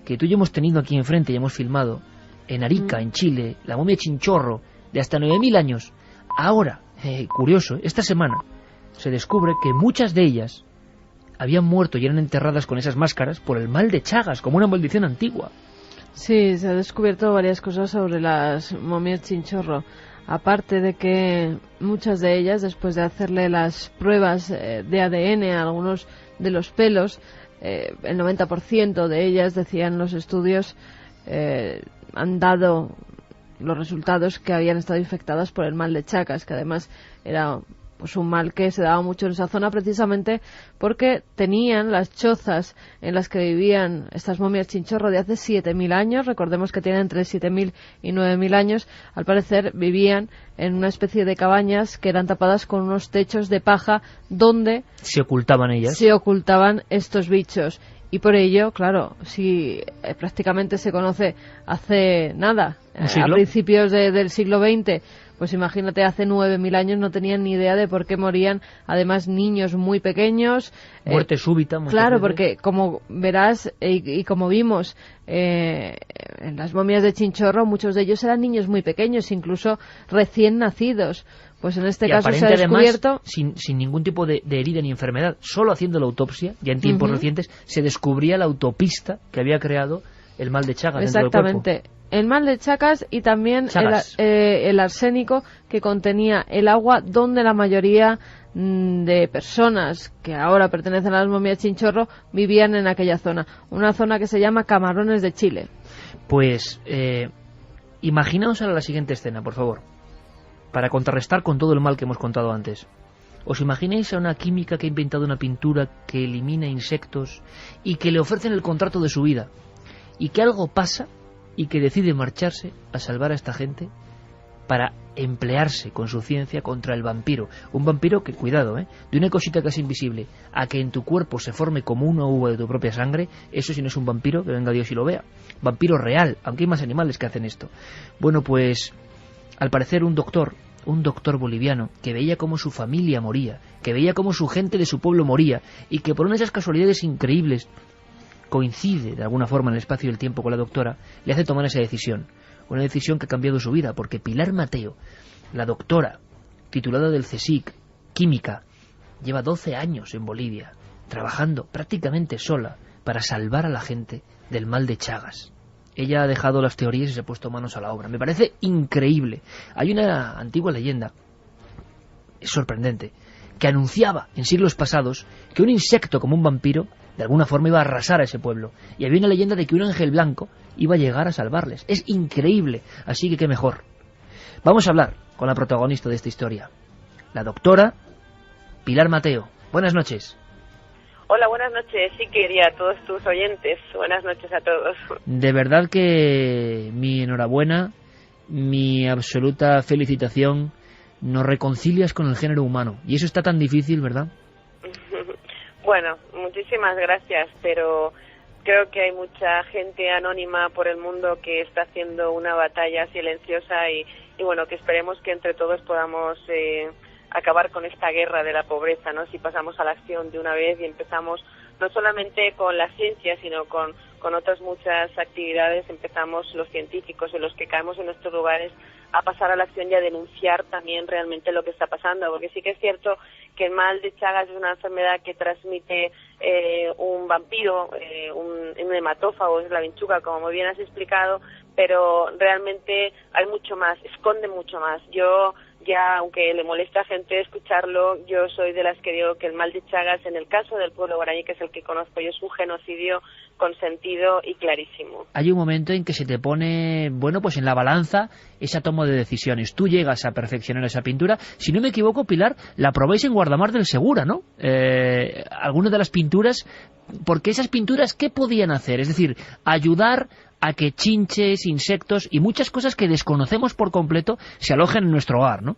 que tú y yo hemos tenido aquí enfrente y hemos filmado, en Arica, en Chile, la momia Chinchorro, de hasta 9.000 años. Ahora, curioso, esta semana se descubre que muchas de ellas habían muerto y eran enterradas con esas máscaras por el mal de Chagas, como una maldición antigua. Sí, se ha descubierto varias cosas sobre las momias Chinchorro. Aparte de que muchas de ellas, después de hacerle las pruebas de ADN a algunos de los pelos, el 90% de ellas, decían los estudios, han dado los resultados que habían estado infectadas por el mal de Chagas, que además era pues un mal que se daba mucho en esa zona precisamente porque tenían las chozas en las que vivían estas momias Chinchorro de hace 7.000 años, recordemos que tienen entre 7.000 y 9.000 años, al parecer vivían en una especie de cabañas que eran tapadas con unos techos de paja donde se ocultaban ellas. Se ocultaban estos bichos. Y por ello, claro, si prácticamente se conoce hace nada, a principios del siglo XX, pues imagínate, hace 9.000 años no tenían ni idea de por qué morían, además niños muy pequeños. Muerte súbita. Claro, porque como verás y como vimos en las momias de Chinchorro, muchos de ellos eran niños muy pequeños, incluso recién nacidos. Pues en este caso se ha descubierto... Además, sin ningún tipo de herida ni enfermedad, solo haciendo la autopsia, ya en tiempos recientes, se descubría la autopista que había creado el mal de Chagas. Exactamente. Dentro del cuerpo. El mal de Chagas y también el arsénico que contenía el agua donde la mayoría de personas que ahora pertenecen a las momias Chinchorro vivían en aquella zona. Una zona que se llama Camarones de Chile. Pues imaginaos ahora la siguiente escena, por favor, para contrarrestar con todo el mal que hemos contado antes. ¿Os imagináis a una química que ha inventado una pintura que elimina insectos y que le ofrecen el contrato de su vida y que algo pasa y que decide marcharse a salvar a esta gente para emplearse con su ciencia contra el vampiro? Un vampiro que, cuidado, de una cosita casi invisible a que en tu cuerpo se forme como una uva de tu propia sangre, eso si no es un vampiro, que venga Dios y lo vea. Vampiro real, aunque hay más animales que hacen esto. Bueno, pues al parecer un doctor boliviano que veía cómo su familia moría, que veía cómo su gente de su pueblo moría y que por una de esas casualidades increíbles coincide de alguna forma en el espacio y el tiempo con la doctora, le hace tomar esa decisión. Una decisión que ha cambiado su vida, porque Pilar Mateo, la doctora titulado del CSIC, Química. Lleva 12 años en Bolivia, trabajando prácticamente sola para salvar a la gente del mal de Chagas. Ella ha dejado las teorías y se ha puesto manos a la obra. Me parece increíble. Hay una antigua leyenda, es sorprendente, que anunciaba en siglos pasados que un insecto como un vampiro de alguna forma iba a arrasar a ese pueblo. Y había una leyenda de que un ángel blanco iba a llegar a salvarles. Es increíble, así que qué mejor. Vamos a hablar con la protagonista de esta historia, la doctora Pilar Mateo. Buenas noches. Hola, buenas noches, sí, quería a todos tus oyentes. Buenas noches a todos. De verdad que mi enhorabuena, mi absoluta felicitación. Nos reconcilias con el género humano. Y eso está tan difícil, ¿verdad? Bueno, muchísimas gracias, pero creo que hay mucha gente anónima por el mundo que está haciendo una batalla silenciosa y bueno, que esperemos que entre todos podamos acabar con esta guerra de la pobreza, ¿no? Si pasamos a la acción de una vez y empezamos no solamente con la ciencia, sino con otras muchas actividades, empezamos los científicos, en los que caemos en nuestros lugares, a pasar a la acción y a denunciar también realmente lo que está pasando, porque sí que es cierto que el mal de Chagas es una enfermedad que transmite un vampiro, un hematófago, es la vinchuca, como muy bien has explicado, pero realmente hay mucho más, esconde mucho más. Yo ya, aunque le molesta a gente escucharlo, yo soy de las que digo que el mal de Chagas, en el caso del pueblo guaraní, que es el que conozco yo, es un genocidio consentido y clarísimo. Hay un momento en que se te pone, bueno, pues en la balanza esa toma de decisiones. Tú llegas a perfeccionar esa pintura. Si no me equivoco, Pilar, la probáis en Guardamar del Segura, ¿no? Algunas de las pinturas, porque esas pinturas, ¿qué podían hacer? Es decir, ayudar a que chinches, insectos y muchas cosas que desconocemos por completo se alojen en nuestro hogar, ¿no?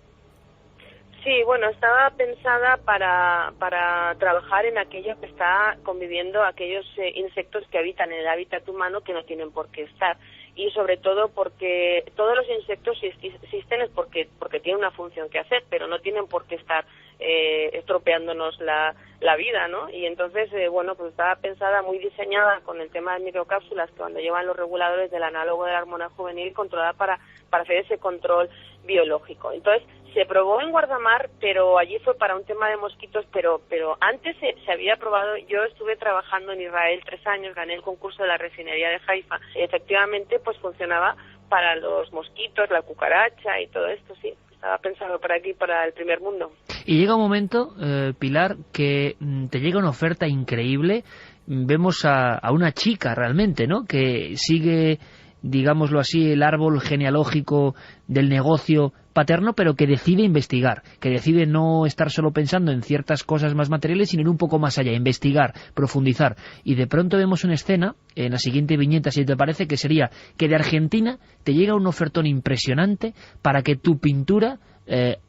Sí, bueno, estaba pensada para trabajar en aquello que está conviviendo, aquellos insectos que habitan en el hábitat humano que no tienen por qué estar. Y sobre todo porque todos los insectos, si existen, es porque tienen una función que hacer, pero no tienen por qué estar estropeándonos la vida, ¿no? Y entonces, bueno, pues estaba pensada, muy diseñada con el tema de microcápsulas, que cuando llevan los reguladores del análogo de la hormona juvenil, controlada para hacer ese control biológico. Entonces, se probó en Guardamar, pero allí fue para un tema de mosquitos, pero antes se había probado. Yo estuve trabajando en Israel 3 años, gané el concurso de la refinería de Haifa. Efectivamente, pues funcionaba para los mosquitos, la cucaracha y todo esto, sí. Estaba pensado para aquí, para el primer mundo. Y llega un momento, Pilar, que te llega una oferta increíble. Vemos a una chica realmente, ¿no?, que sigue, digámoslo así, el árbol genealógico del negocio paterno, pero que decide investigar, que decide no estar solo pensando en ciertas cosas más materiales, sino ir un poco más allá, investigar, profundizar. Y de pronto vemos una escena, en la siguiente viñeta, si te parece, que sería que de Argentina te llega un ofertón impresionante para que tu pintura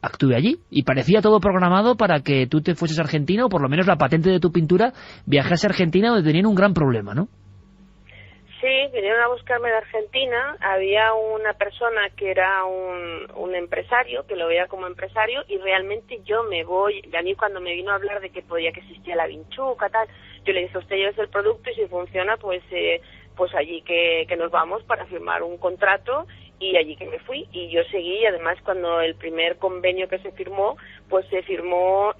actúe allí, y parecía todo programado para que tú te fueses a Argentina, o por lo menos la patente de tu pintura viajase a Argentina, donde tenían un gran problema, ¿no? Sí, vinieron a buscarme de Argentina. Había una persona que era un empresario, que lo veía como empresario, y realmente yo me voy. A mí, cuando me vino a hablar de que podía que existía la vinchuca, tal, yo le dije: usted lleve el producto y si funciona, pues allí que nos vamos para firmar un contrato. Y allí que me fui, y yo seguí. Y además, cuando el primer convenio que se firmó, pues se firmó,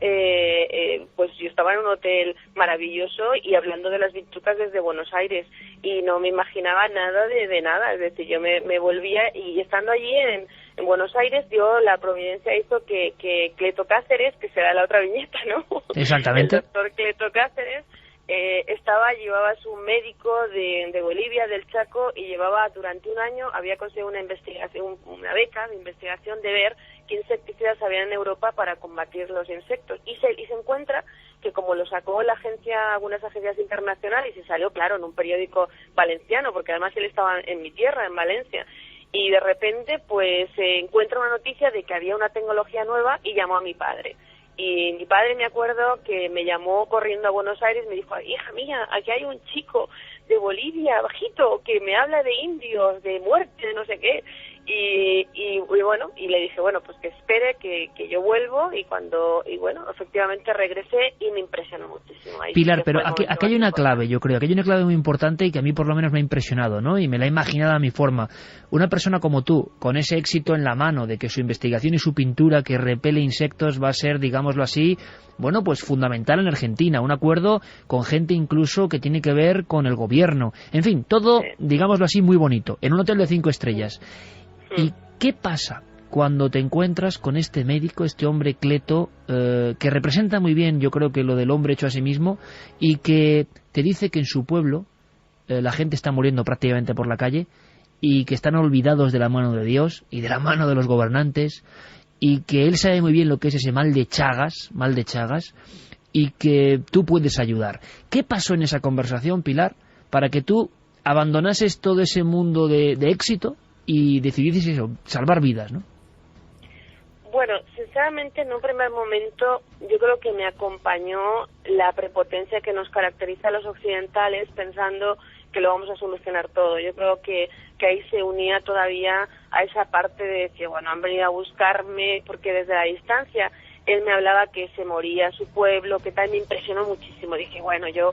pues yo estaba en un hotel maravilloso y hablando de las vinchucas desde Buenos Aires, y no me imaginaba nada de nada. Es decir, yo me volvía, y estando allí en Buenos Aires, la providencia hizo que Cleto Cáceres, que será la otra viñeta, ¿no? Exactamente. El doctor Cleto Cáceres llevaba su médico de Bolivia, del Chaco, y llevaba durante un año, había conseguido una beca de investigación de ver qué insecticidas había en Europa para combatir los insectos, y se encuentra que, como lo sacó algunas agencias internacionales, y salió, claro, en un periódico valenciano, porque además él estaba en mi tierra, en Valencia, y de repente pues se encuentra una noticia de que había una tecnología nueva, y llamó a mi padre. Y mi padre, me acuerdo que me llamó corriendo a Buenos Aires y me dijo: hija mía, aquí hay un chico de Bolivia, bajito, que me habla de indios, de muerte, de no sé qué. Y bueno, y le dije, bueno, pues que espere, que yo vuelvo, y bueno, efectivamente regresé y me impresionó muchísimo. Ahí Pilar, sí pero fue aquí hay una clave, yo creo, aquí hay una clave muy importante y que a mí por lo menos me ha impresionado, ¿no? Y me la he imaginado a mi forma. Una persona como tú, con ese éxito en la mano de que su investigación y su pintura que repele insectos va a ser, digámoslo así, bueno, pues fundamental en Argentina, un acuerdo con gente incluso que tiene que ver con el gobierno, en fin, todo, digámoslo así, muy bonito, en un hotel de 5 estrellas. ¿Y qué pasa cuando te encuentras con este médico, este hombre Cleto, que representa muy bien, yo creo que lo del hombre hecho a sí mismo, y que te dice que en su pueblo la gente está muriendo prácticamente por la calle y que están olvidados de la mano de Dios y de la mano de los gobernantes, y que él sabe muy bien lo que es ese mal de Chagas, y que tú puedes ayudar? ¿Qué pasó en esa conversación, Pilar, para que tú abandonases todo ese mundo de éxito y decidieses eso, salvar vidas, ¿no? Bueno, sinceramente en un primer momento yo creo que me acompañó la prepotencia que nos caracteriza a los occidentales, pensando que lo vamos a solucionar todo. Yo creo que ahí se unía todavía a esa parte de que, bueno, han venido a buscarme, porque desde la distancia él me hablaba que se moría su pueblo, que tal, me impresionó muchísimo. Dije, bueno, yo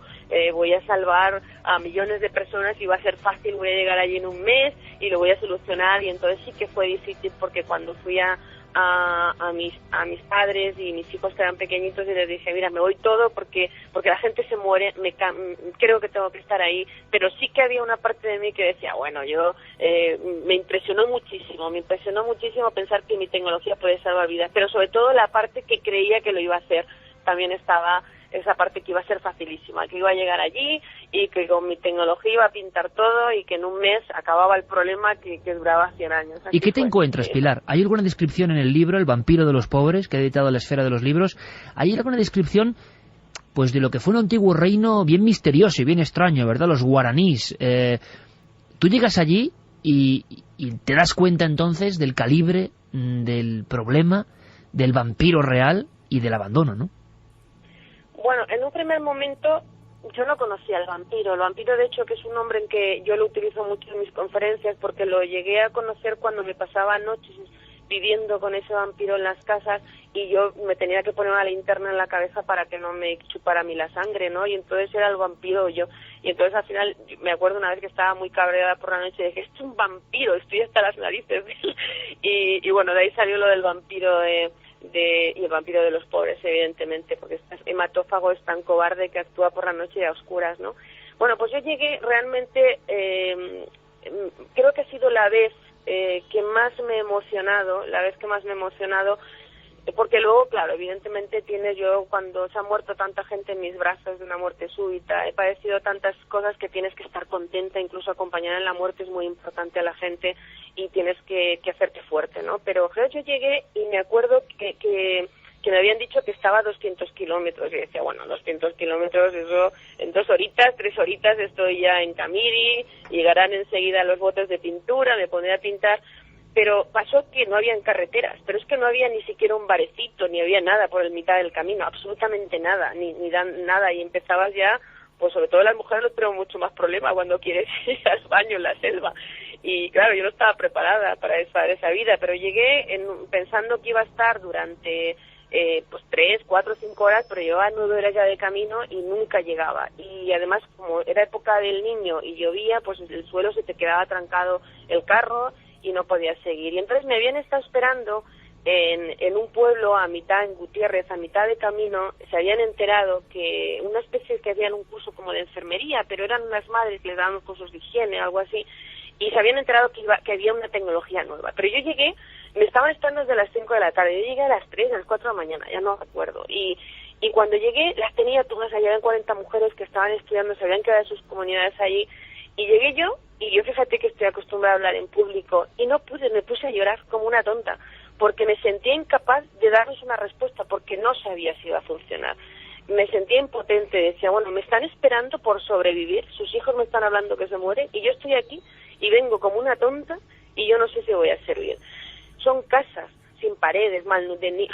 voy a salvar a millones de personas y va a ser fácil, voy a llegar allí en un mes y lo voy a solucionar. Y entonces sí que fue difícil, porque cuando fui a mis padres y mis hijos que eran pequeñitos, y les dije, mira, me voy todo porque la gente se muere, creo que tengo que estar ahí. Pero sí que había una parte de mí que decía, bueno, yo me impresionó muchísimo pensar que mi tecnología puede salvar vidas, pero sobre todo la parte que creía que lo iba a hacer. También estaba esa parte que iba a ser facilísima, que iba a llegar allí y que con mi tecnología iba a pintar todo y que en un mes acababa el problema que duraba 100 años. ¿Y qué te encuentras, Pilar? ¿Hay alguna descripción en el libro, El vampiro de los pobres, que ha editado La Esfera de los Libros? ¿Hay alguna descripción, pues, de lo que fue un antiguo reino bien misterioso y bien extraño, ¿verdad? Los guaraníes. Tú llegas allí y te das cuenta entonces del calibre, del problema, del vampiro real y del abandono, ¿no? Bueno, en un primer momento yo no conocía al vampiro. El vampiro, de hecho, que es un nombre en que yo lo utilizo mucho en mis conferencias, porque lo llegué a conocer cuando me pasaba noches viviendo con ese vampiro en las casas y yo me tenía que poner una linterna en la cabeza para que no me chupara a mí la sangre, ¿no? Y entonces era el vampiro yo. Y entonces al final me acuerdo una vez que estaba muy cabreada por la noche y dije, esto es un vampiro, estoy hasta las narices. y bueno, de ahí salió lo del vampiro y el vampiro de los pobres, evidentemente, porque este hematófago es tan cobarde que actúa por la noche y a oscuras, ¿no? Bueno, pues yo llegué realmente, creo que ha sido la vez que más me he emocionado, porque luego, claro, evidentemente cuando se ha muerto tanta gente en mis brazos de una muerte súbita, he padecido tantas cosas que tienes que estar contenta, incluso acompañar en la muerte es muy importante a la gente y tienes que hacerte fuerte, ¿no? Pero yo llegué y me acuerdo que me habían dicho que estaba a 200 kilómetros y decía, bueno, 200 kilómetros, eso en 2 horitas, 3 horitas estoy ya en Camiri, llegarán enseguida los botes de pintura, me pondré a pintar. Pero pasó que no habían carreteras, pero es que no había ni siquiera un barecito, ni había nada por el mitad del camino, absolutamente nada, ni nada, y empezabas ya, pues sobre todo las mujeres les tenemos mucho más problema cuando quieres ir al baño en la selva, y claro, yo no estaba preparada para esa vida, pero llegué pensando que iba a estar durante pues 3, 4, 5 horas, pero llevaba 9 horas ya de camino y nunca llegaba, y además como era época del Niño y llovía, pues el suelo se te quedaba trancado el carro, y no podía seguir. Y entonces me habían estado esperando en un pueblo en Gutiérrez, a mitad de camino, se habían enterado que una especie que hacían un curso como de enfermería, pero eran unas madres que les daban cursos de higiene, algo así, y se habían enterado que había una tecnología nueva. Pero yo llegué, me estaban esperando desde las 5 de la tarde, yo llegué a las 3, a las 4 de la mañana, ya no recuerdo, y cuando llegué las tenía todas allá, eran 40 mujeres que estaban estudiando, se habían quedado en sus comunidades allí, y llegué yo, y yo fíjate que estoy acostumbrada a hablar en público, y me puse a llorar como una tonta, porque me sentía incapaz de darles una respuesta, porque no sabía si iba a funcionar. Me sentía impotente, decía, bueno, me están esperando por sobrevivir, sus hijos me están hablando que se muere, y yo estoy aquí, y vengo como una tonta, y yo no sé si voy a servir. Son casas sin paredes,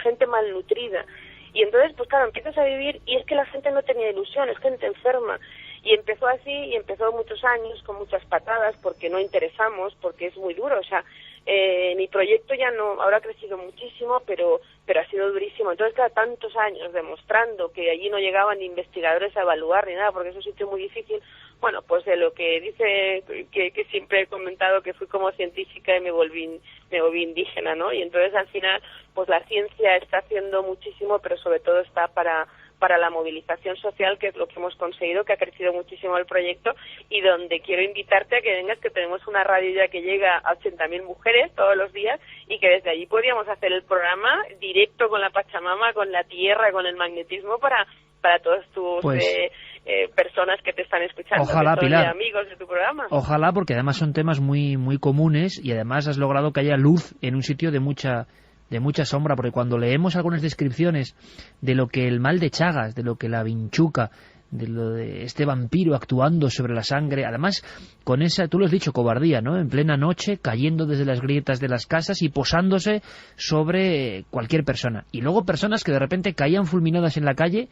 gente malnutrida, y entonces, pues claro, empiezas a vivir, y es que la gente no tenía ilusión, es gente enferma. Y empezó así, y empezó muchos años con muchas patadas, porque no interesamos, porque es muy duro. O sea, Mi proyecto ya no, ahora ha crecido muchísimo, pero ha sido durísimo. Entonces, cada tantos años demostrando que allí no llegaban ni investigadores a evaluar ni nada, porque es un sitio muy difícil. Bueno, pues de lo que dice, que siempre he comentado, que fui como científica y me volví indígena, ¿no? Y entonces, al final, pues la ciencia está haciendo muchísimo, pero sobre todo está para la movilización social, que es lo que hemos conseguido, que ha crecido muchísimo el proyecto, y donde quiero invitarte a que vengas, que tenemos una radio ya que llega a 80.000 mujeres todos los días, y que desde allí podríamos hacer el programa directo con la Pachamama, con la tierra, con el magnetismo, para todos tus personas que te están escuchando. Ojalá, que son Pilar, amigos de tu programa. Ojalá, porque además son temas muy, muy comunes, y además has logrado que haya luz en un sitio de mucha sombra, porque cuando leemos algunas descripciones de lo que el mal de Chagas, de lo que la vinchuca, de lo de este vampiro actuando sobre la sangre, además con esa, tú lo has dicho, cobardía, ¿no? En plena noche, cayendo desde las grietas de las casas y posándose sobre cualquier persona. Y luego personas que de repente caían fulminadas en la calle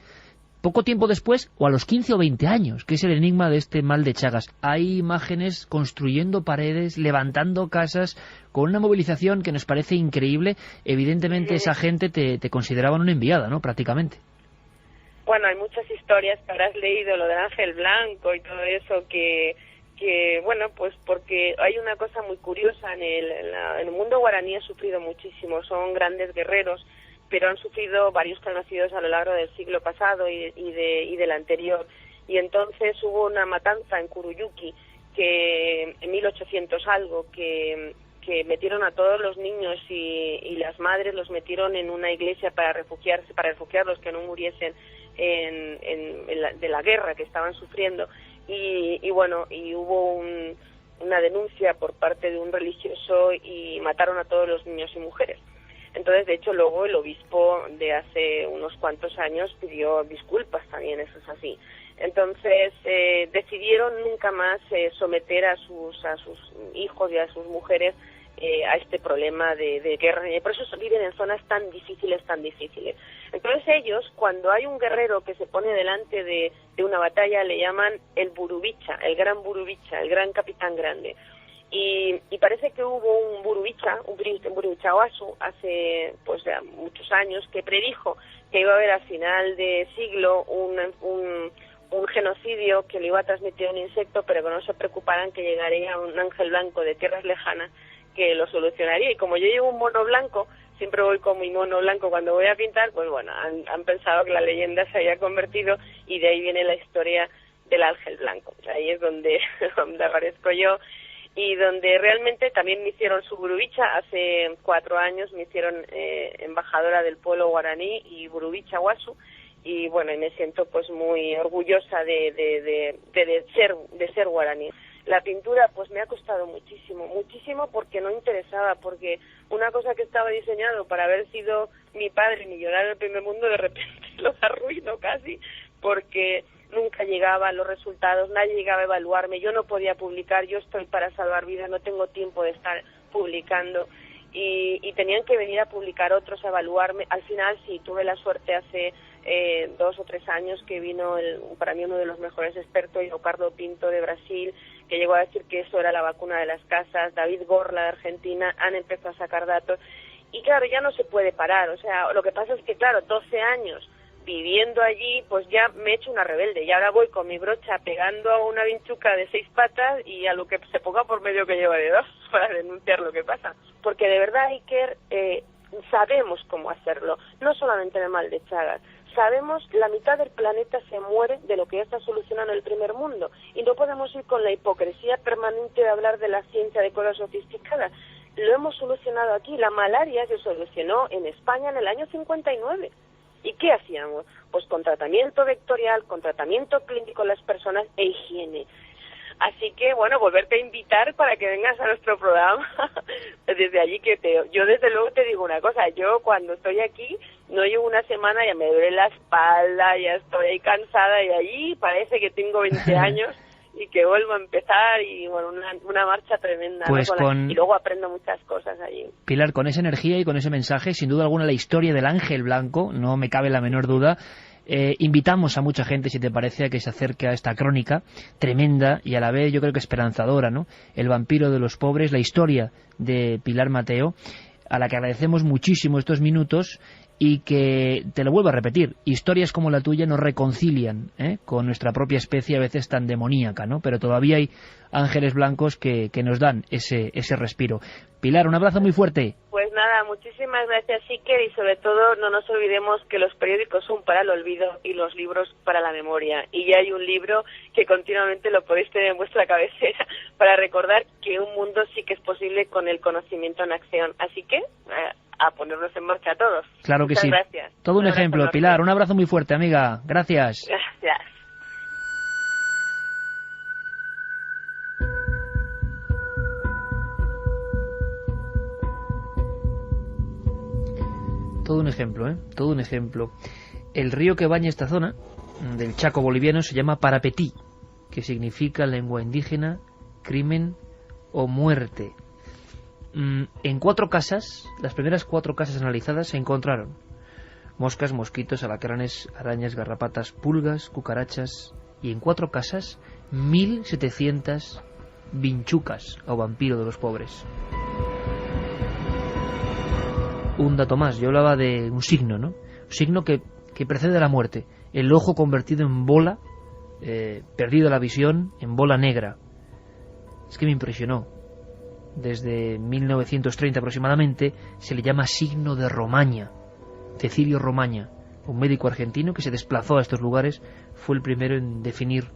poco tiempo después, o a los 15 o 20 años, que es el enigma de este mal de Chagas. Hay imágenes construyendo paredes, levantando casas, con una movilización que nos parece increíble. Evidentemente esa gente te consideraban una enviada, ¿no? Prácticamente. Bueno, hay muchas historias que habrás leído, lo del Ángel Blanco y todo eso, que bueno, pues porque hay una cosa muy curiosa, en el mundo guaraní ha sufrido muchísimo, son grandes guerreros, pero han sufrido varios genocidios a lo largo del siglo pasado y del anterior. Y entonces hubo una matanza en Curuyuqui, que en 1800 algo, que metieron a todos los niños y las madres, los metieron en una iglesia para refugiarlos, que no muriesen de la guerra que estaban sufriendo. Y bueno, y hubo una denuncia por parte de un religioso y mataron a todos los niños y mujeres. Entonces, de hecho, luego el obispo de hace unos cuantos años pidió disculpas también, eso es así. Entonces, decidieron nunca más someter a sus hijos y a sus mujeres a este problema de guerra. Y por eso viven en zonas tan difíciles. Entonces ellos, cuando hay un guerrero que se pone delante de una batalla, le llaman el burubicha, el gran burubicha, el gran capitán grande. Y parece que hubo un burubicha Wasu, hace pues ya muchos años, que predijo que iba a haber a final de siglo un genocidio que le iba a transmitir un insecto, pero que no se preocuparan, que llegaría un ángel blanco de tierras lejanas que lo solucionaría. Y como yo llevo un mono blanco, siempre voy con mi mono blanco cuando voy a pintar, pues bueno, han pensado que la leyenda se había convertido, y de ahí viene la historia del ángel blanco. Ahí es donde aparezco yo. Y donde realmente también me hicieron su burubicha, hace 4 años me hicieron embajadora del pueblo guaraní y burubicha Wasu, y bueno, y me siento pues muy orgullosa de ser guaraní. La pintura pues me ha costado muchísimo, porque no interesaba, porque una cosa que estaba diseñado para haber sido mi padre, millonario del primer mundo, de repente lo arruino casi, porque nunca llegaba a los resultados, nadie llegaba a evaluarme, yo no podía publicar, yo estoy para salvar vidas, no tengo tiempo de estar publicando, y tenían que venir a publicar otros, a evaluarme. Al final sí, tuve la suerte hace 2 o 3 años que vino para mí uno de los mejores expertos, Ricardo Pinto de Brasil, que llegó a decir que eso era la vacuna de las casas. David Gorla de Argentina han empezado a sacar datos, y claro, ya no se puede parar. O sea, lo que pasa es que claro, 12 años viviendo allí, pues ya me he hecho una rebelde, y ahora voy con mi brocha pegando a una vinchuca de 6 patas y a lo que se ponga por medio que lleva de 2 para denunciar lo que pasa. Porque de verdad, Iker, sabemos cómo hacerlo, no solamente en el mal de Chagas. Sabemos, la mitad del planeta se muere de lo que ya está solucionando el primer mundo, y no podemos ir con la hipocresía permanente de hablar de la ciencia, de cosas sofisticadas. Lo hemos solucionado aquí. La malaria se solucionó en España en el año 59. ¿Y qué hacíamos? Pues con tratamiento vectorial, con tratamiento clínico en las personas e higiene. Así que, bueno, volverte a invitar para que vengas a nuestro programa. Desde allí yo desde luego te digo una cosa, yo cuando estoy aquí, no llevo una semana, ya me duele la espalda, ya estoy ahí cansada, y allí parece que tengo 20 años y que vuelvo a empezar, y bueno, una marcha tremenda. Pues ¿no? Y luego aprendo muchas cosas allí. Pilar, con esa energía y con ese mensaje, sin duda alguna la historia del ángel blanco, no me cabe la menor duda, Invitamos a mucha gente, si te parece, a que se acerque a esta crónica tremenda y a la vez yo creo que esperanzadora, ¿no? El vampiro de los pobres, la historia de Pilar Mateo, a la que agradecemos muchísimo estos minutos y que, te lo vuelvo a repetir, historias como la tuya nos reconcilian con nuestra propia especie, a veces tan demoníaca, ¿no? Pero todavía hay ángeles blancos que nos dan ese respiro. Pilar, un abrazo muy fuerte. Pues nada, muchísimas gracias, Iker, y sobre todo no nos olvidemos que los periódicos son para el olvido y los libros para la memoria. Y ya hay un libro que continuamente lo podéis tener en vuestra cabecera para recordar que un mundo sí que es posible con el conocimiento en acción. Así que a ponernos en marcha todos. Claro que Muchas sí. Gracias. Todo un ejemplo, enorme. Pilar, un abrazo muy fuerte, amiga. Gracias. Gracias. Todo un ejemplo, todo un ejemplo. El río que baña esta zona del Chaco boliviano se llama Parapetí, que significa en lengua indígena crimen o muerte. En 4 casas, las primeras 4 casas analizadas, se encontraron moscas, mosquitos, alacranes, arañas, garrapatas, pulgas, cucarachas, y en 4 casas 1.700 vinchucas o vampiro de los pobres. Un dato más, yo hablaba de un signo, ¿no? Un signo que precede a la muerte. El ojo convertido en bola, perdido la visión, en bola negra. Es que me impresionó. Desde 1930 aproximadamente se le llama signo de Romaña. Cecilio Romaña, un médico argentino que se desplazó a estos lugares, fue el primero en definir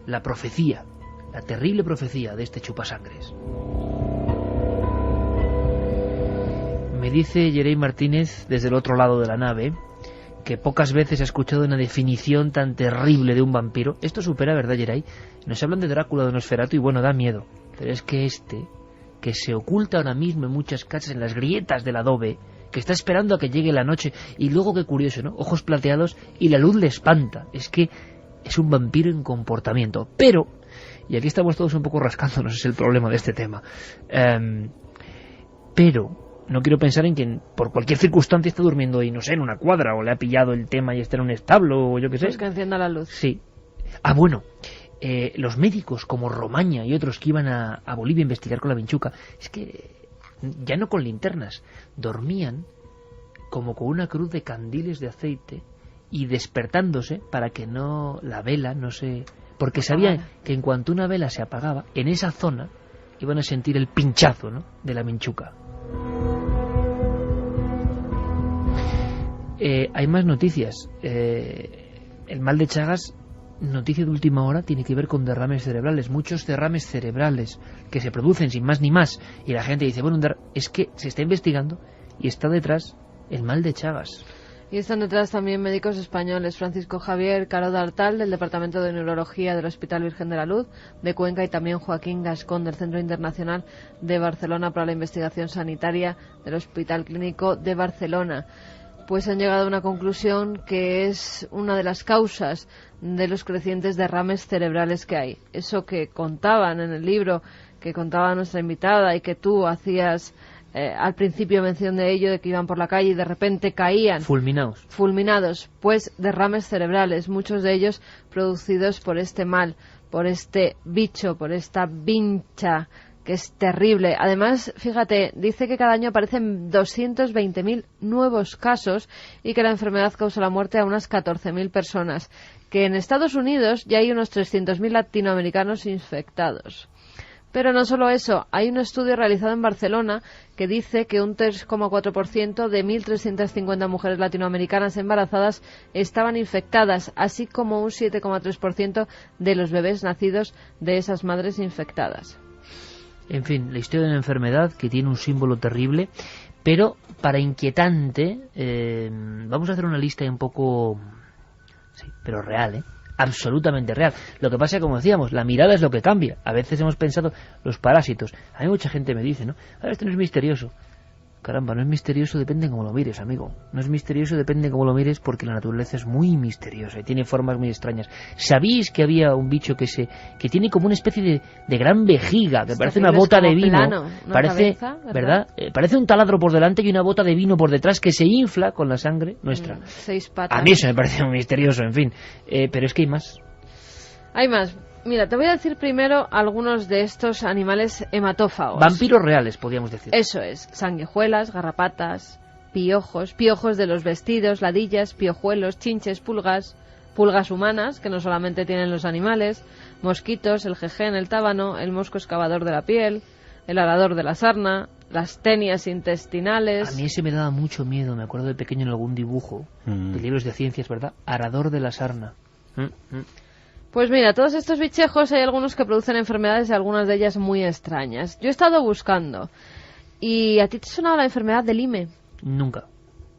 la profecía, la terrible profecía de este chupasangres. Me dice Yerey Martínez, desde el otro lado de la nave, que pocas veces ha escuchado una definición tan terrible de un vampiro. Esto supera, ¿verdad, Yerey? Nos hablan de Drácula, de Nosferatu, y bueno, da miedo. Pero es que que se oculta ahora mismo en muchas casas, en las grietas del adobe, que está esperando a que llegue la noche, y luego, qué curioso, ¿no? Ojos plateados y la luz le espanta. Es que es un vampiro en comportamiento. Pero, y aquí estamos todos un poco rascándonos, es el problema de este tema, pero no quiero pensar en que por cualquier circunstancia está durmiendo y no sé, en una cuadra, o le ha pillado el tema y está en un establo, o yo qué sé. Pues que encienda la luz. Sí. Ah, bueno, los médicos como Romaña y otros que iban a Bolivia a investigar con la vinchuca, es que ya no con linternas, dormían como con una cruz de candiles de aceite y despertándose para que la vela no se... Porque sabían que en cuanto una vela se apagaba, en esa zona iban a sentir el pinchazo, ¿no?, de la vinchuca. Hay más noticias. El mal de Chagas, noticia de última hora, tiene que ver con derrames cerebrales. Muchos derrames cerebrales que se producen sin más ni más. Y la gente dice, bueno, es que se está investigando y está detrás el mal de Chagas. Y están detrás también médicos españoles, Francisco Javier Caro D'Artal, del Departamento de Neurología del Hospital Virgen de la Luz de Cuenca, y también Joaquín Gascón, del Centro Internacional de Barcelona para la Investigación Sanitaria del Hospital Clínico de Barcelona. Pues han llegado a una conclusión que es una de las causas de los crecientes derrames cerebrales que hay. Eso que contaban en el libro, que contaba nuestra invitada y que tú hacías al principio mención de ello, de que iban por la calle y de repente caían. Fulminados. Pues derrames cerebrales, muchos de ellos producidos por este mal, por este bicho, por esta vincha, que es terrible. Además, fíjate, dice que cada año aparecen 220.000 nuevos casos y que la enfermedad causa la muerte a unas 14.000 personas. Que en Estados Unidos ya hay unos 300.000 latinoamericanos infectados. Pero no solo eso, hay un estudio realizado en Barcelona que dice que un 3,4% de 1.350 mujeres latinoamericanas embarazadas estaban infectadas, así como un 7,3% de los bebés nacidos de esas madres infectadas. En fin, la historia de una enfermedad que tiene un símbolo terrible, pero para inquietante. Vamos a hacer una lista un poco... Sí, pero real, absolutamente real. Lo que pasa es que, como decíamos, la mirada es lo que cambia. A veces hemos pensado, los parásitos. A mí mucha gente me dice, ¿no? Ahora esto no es misterioso. Caramba, no es misterioso, depende de cómo lo mires, amigo. No es misterioso, depende de cómo lo mires, porque la naturaleza es muy misteriosa y tiene formas muy extrañas. ¿Sabéis que había un bicho que tiene como una especie de gran vejiga, que parece una bota de vino? Plano, parece, cabeza, ¿verdad? Parece un taladro por delante y una bota de vino por detrás que se infla con la sangre nuestra. 6 patas. A mí eso me parece muy misterioso, en fin. Pero es que hay más. Hay más. Mira, te voy a decir primero algunos de estos animales hematófagos. Vampiros reales, podríamos decir. Eso es, sanguijuelas, garrapatas, piojos de los vestidos, ladillas, piojuelos, chinches, pulgas humanas, que no solamente tienen los animales, mosquitos, el jején, el tábano, el mosco excavador de la piel, el arador de la sarna, las tenias intestinales... A mí ese me daba mucho miedo, me acuerdo de pequeño en algún dibujo de libros de ciencias, ¿verdad? Arador de la sarna. Pues mira, todos estos bichejos hay algunos que producen enfermedades y algunas de ellas muy extrañas. Yo he estado buscando. ¿Y a ti te sonaba la enfermedad de Lyme? Nunca.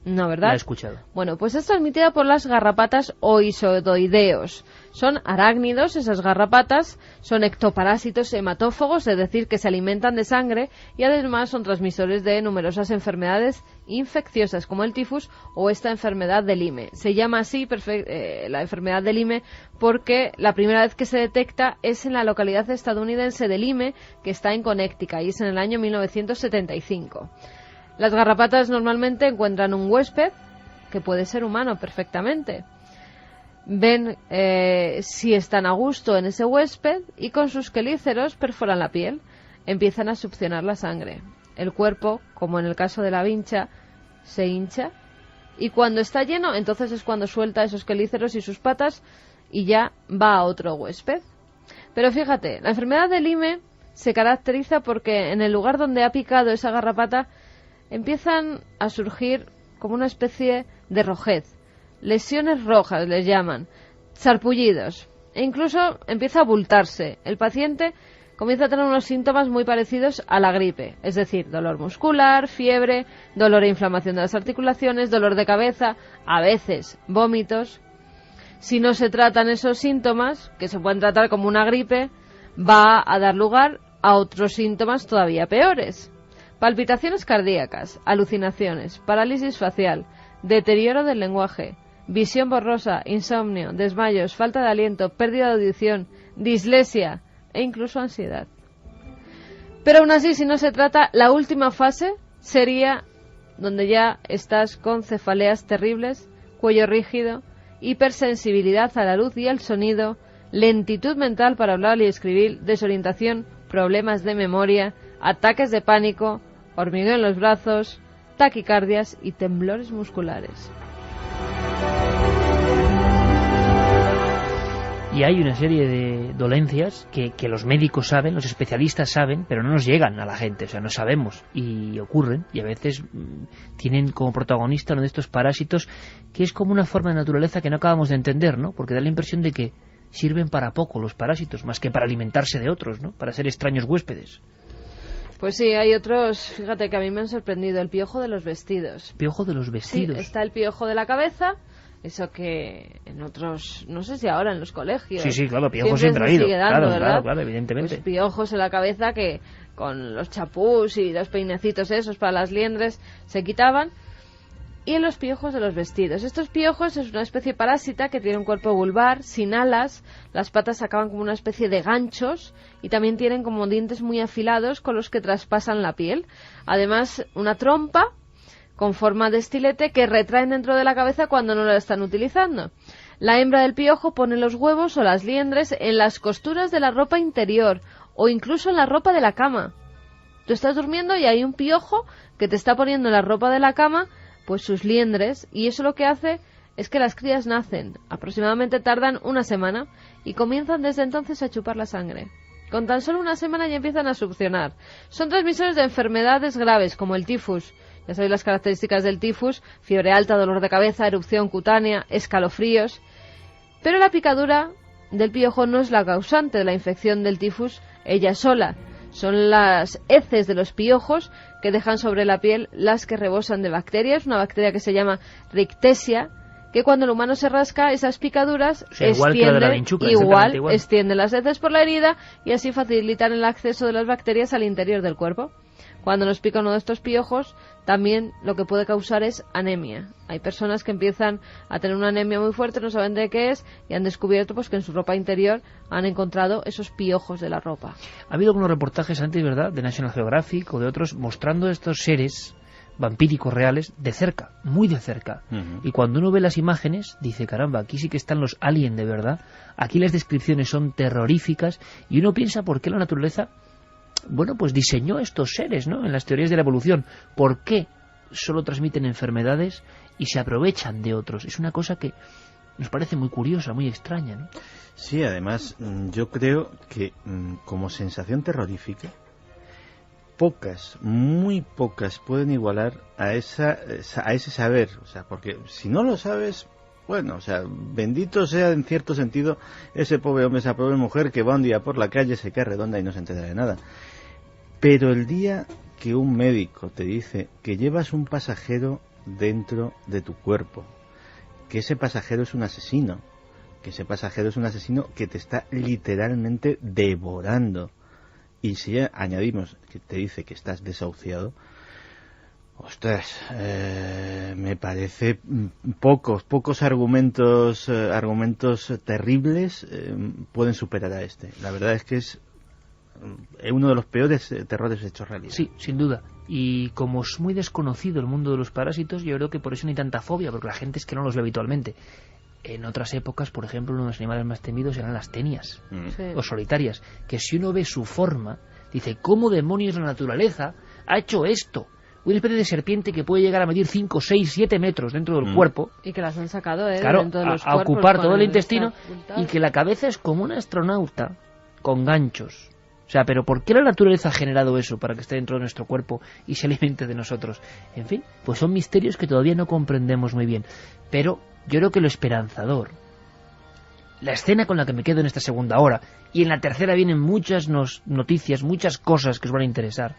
No, ¿verdad? La he escuchado. Bueno, pues es transmitida por las garrapatas oisodoideos. Son arácnidos, esas garrapatas, son ectoparásitos hematófagos, es decir, que se alimentan de sangre y además son transmisores de numerosas enfermedades infecciosas como el tifus o esta enfermedad de Lyme. Se llama así la enfermedad de Lyme porque la primera vez que se detecta es en la localidad estadounidense de Lyme, que está en Connecticut, y es en el año 1975. Las garrapatas normalmente encuentran un huésped, que puede ser humano perfectamente. Ven si están a gusto en ese huésped y con sus quelíceros perforan la piel. Empiezan a succionar la sangre. El cuerpo, como en el caso de la vincha, se hincha. Y cuando está lleno, entonces es cuando suelta esos quelíceros y sus patas y ya va a otro huésped. Pero fíjate, la enfermedad de Lyme se caracteriza porque en el lugar donde ha picado esa garrapata empiezan a surgir como una especie de rojez. Lesiones rojas les llaman, sarpullidos, e incluso empieza a abultarse. El paciente comienza a tener unos síntomas muy parecidos a la gripe, es decir, dolor muscular, fiebre, dolor e inflamación de las articulaciones, dolor de cabeza, a veces vómitos. Si no se tratan esos síntomas, que se pueden tratar como una gripe, va a dar lugar a otros síntomas todavía peores. Palpitaciones cardíacas, alucinaciones, parálisis facial, deterioro del lenguaje, visión borrosa, insomnio, desmayos, falta de aliento, pérdida de audición, dislexia e incluso ansiedad. Pero aún así, si no se trata, la última fase sería donde ya estás con cefaleas terribles, cuello rígido, hipersensibilidad a la luz y al sonido, lentitud mental para hablar y escribir, desorientación, problemas de memoria, ataques de pánico, hormigueo en los brazos, taquicardias y temblores musculares. Y hay una serie de dolencias que los médicos saben, los especialistas saben, pero no nos llegan a la gente, o sea, no sabemos, y ocurren, y a veces tienen como protagonista uno de estos parásitos que es como una forma de naturaleza que no acabamos de entender, ¿no? Porque da la impresión de que sirven para poco los parásitos, más que para alimentarse de otros, ¿no? Para ser extraños huéspedes. Pues sí, hay otros, fíjate que a mí me han sorprendido, el piojo de los vestidos. ¿Piojo de los vestidos? Sí, está el piojo de la cabeza, eso que en otros, no sé si ahora en los colegios. Sí, claro, piojo siempre ha habido. Sigue dando, claro, evidentemente. Pues piojos en la cabeza que con los chapús y los peinecitos esos para las liendres se quitaban. Y en los piojos de los vestidos. Estos piojos es una especie parásita que tiene un cuerpo vulvar, sin alas, las patas acaban como una especie de ganchos y también tienen como dientes muy afilados con los que traspasan la piel. Además, una trompa con forma de estilete que retraen dentro de la cabeza cuando no la están utilizando. La hembra del piojo pone los huevos o las liendres en las costuras de la ropa interior o incluso en la ropa de la cama. Tú estás durmiendo y hay un piojo que te está poniendo en la ropa de la cama pues sus liendres, y eso lo que hace es que las crías nacen, aproximadamente tardan una semana, y comienzan desde entonces a chupar la sangre. Con tan solo una semana ya empiezan a succionar. Son transmisores de enfermedades graves, como el tifus. Ya sabéis las características del tifus: fiebre alta, dolor de cabeza, erupción cutánea, escalofríos. Pero la picadura del piojo no es la causante de la infección del tifus ella sola. Son las heces de los piojos que dejan sobre la piel las que rebosan de bacterias, una bacteria que se llama Rickettsia, que cuando el humano se rasca, esas picaduras igual que la de la vinchuca, igual extienden las heces por la herida y así facilitan el acceso de las bacterias al interior del cuerpo. Cuando nos pica uno de estos piojos, también lo que puede causar es anemia. Hay personas que empiezan a tener una anemia muy fuerte, no saben de qué es, y han descubierto pues que en su ropa interior han encontrado esos piojos de la ropa. Ha habido algunos reportajes antes, ¿verdad?, de National Geographic o de otros, mostrando estos seres vampíricos reales de cerca, muy de cerca. Y cuando uno ve las imágenes, dice, caramba, aquí sí que están los aliens de verdad, aquí las descripciones son terroríficas, y uno piensa por qué la naturaleza, bueno, pues diseñó estos seres, ¿no?, en las teorías de la evolución. ¿Por qué solo transmiten enfermedades y se aprovechan de otros? Es una cosa que nos parece muy curiosa, muy extraña, ¿no? Sí, además, yo creo que como sensación terrorífica, pocas, muy pocas pueden igualar a ese saber. O sea, porque si no lo sabes, bueno, o sea, bendito sea en cierto sentido ese pobre hombre, esa pobre mujer que va un día por la calle, se cae redonda y no se entera de nada. Pero el día que un médico te dice que llevas un pasajero dentro de tu cuerpo, que ese pasajero es un asesino, que ese pasajero es un asesino que te está literalmente devorando, y si añadimos que te dice que estás desahuciado, ostras, me parece pocos argumentos terribles pueden superar a este. La verdad es que es uno de los peores terrores hechos realidad. Sí, sin duda. Y como es muy desconocido el mundo de los parásitos, yo creo que por eso no hay tanta fobia, porque la gente es que no los ve habitualmente. En otras épocas, por ejemplo, uno de los animales más temidos eran las tenias, o solitarias, que si uno ve su forma, dice, ¿cómo demonios la naturaleza ha hecho esto? Una especie de serpiente que puede llegar a medir 5, 6, 7 metros dentro del cuerpo. Y que las han sacado claro, dentro de los a ocupar todo el intestino, y que la cabeza es como un astronauta con ganchos. O sea, pero ¿por qué la naturaleza ha generado eso para que esté dentro de nuestro cuerpo y se alimente de nosotros? En fin, pues son misterios que todavía no comprendemos muy bien. Pero yo creo que lo esperanzador, la escena con la que me quedo en esta segunda hora, y en la tercera vienen muchas noticias, muchas cosas que os van a interesar,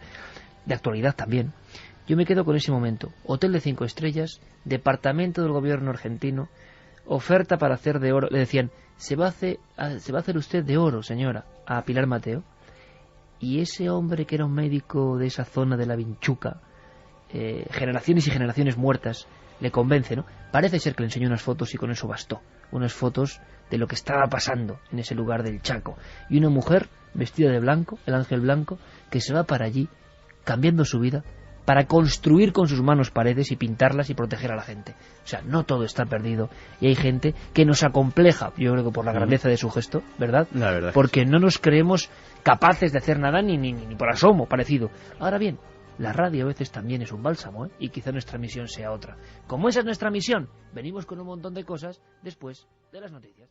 de actualidad también. Yo me quedo con ese momento. Hotel de 5 estrellas, departamento del gobierno argentino, oferta para hacer de oro. Le decían, se va a hacer usted de oro, señora, a Pilar Mateo. Y ese hombre que era un médico de esa zona de la Vinchuca, generaciones y generaciones muertas, le convence, ¿no? Parece ser que le enseñó unas fotos y con eso bastó. Unas fotos de lo que estaba pasando en ese lugar del Chaco. Y una mujer vestida de blanco, el ángel blanco, que se va para allí, cambiando su vida, para construir con sus manos paredes y pintarlas y proteger a la gente. O sea, no todo está perdido. Y hay gente que nos acompleja, yo creo que por la grandeza de su gesto, ¿verdad? La verdad. Porque no nos creemos capaces de hacer nada ni por asomo parecido. Ahora bien, la radio a veces también es un bálsamo, ¿eh? Y quizá nuestra misión sea otra. Como esa es nuestra misión, venimos con un montón de cosas después de las noticias.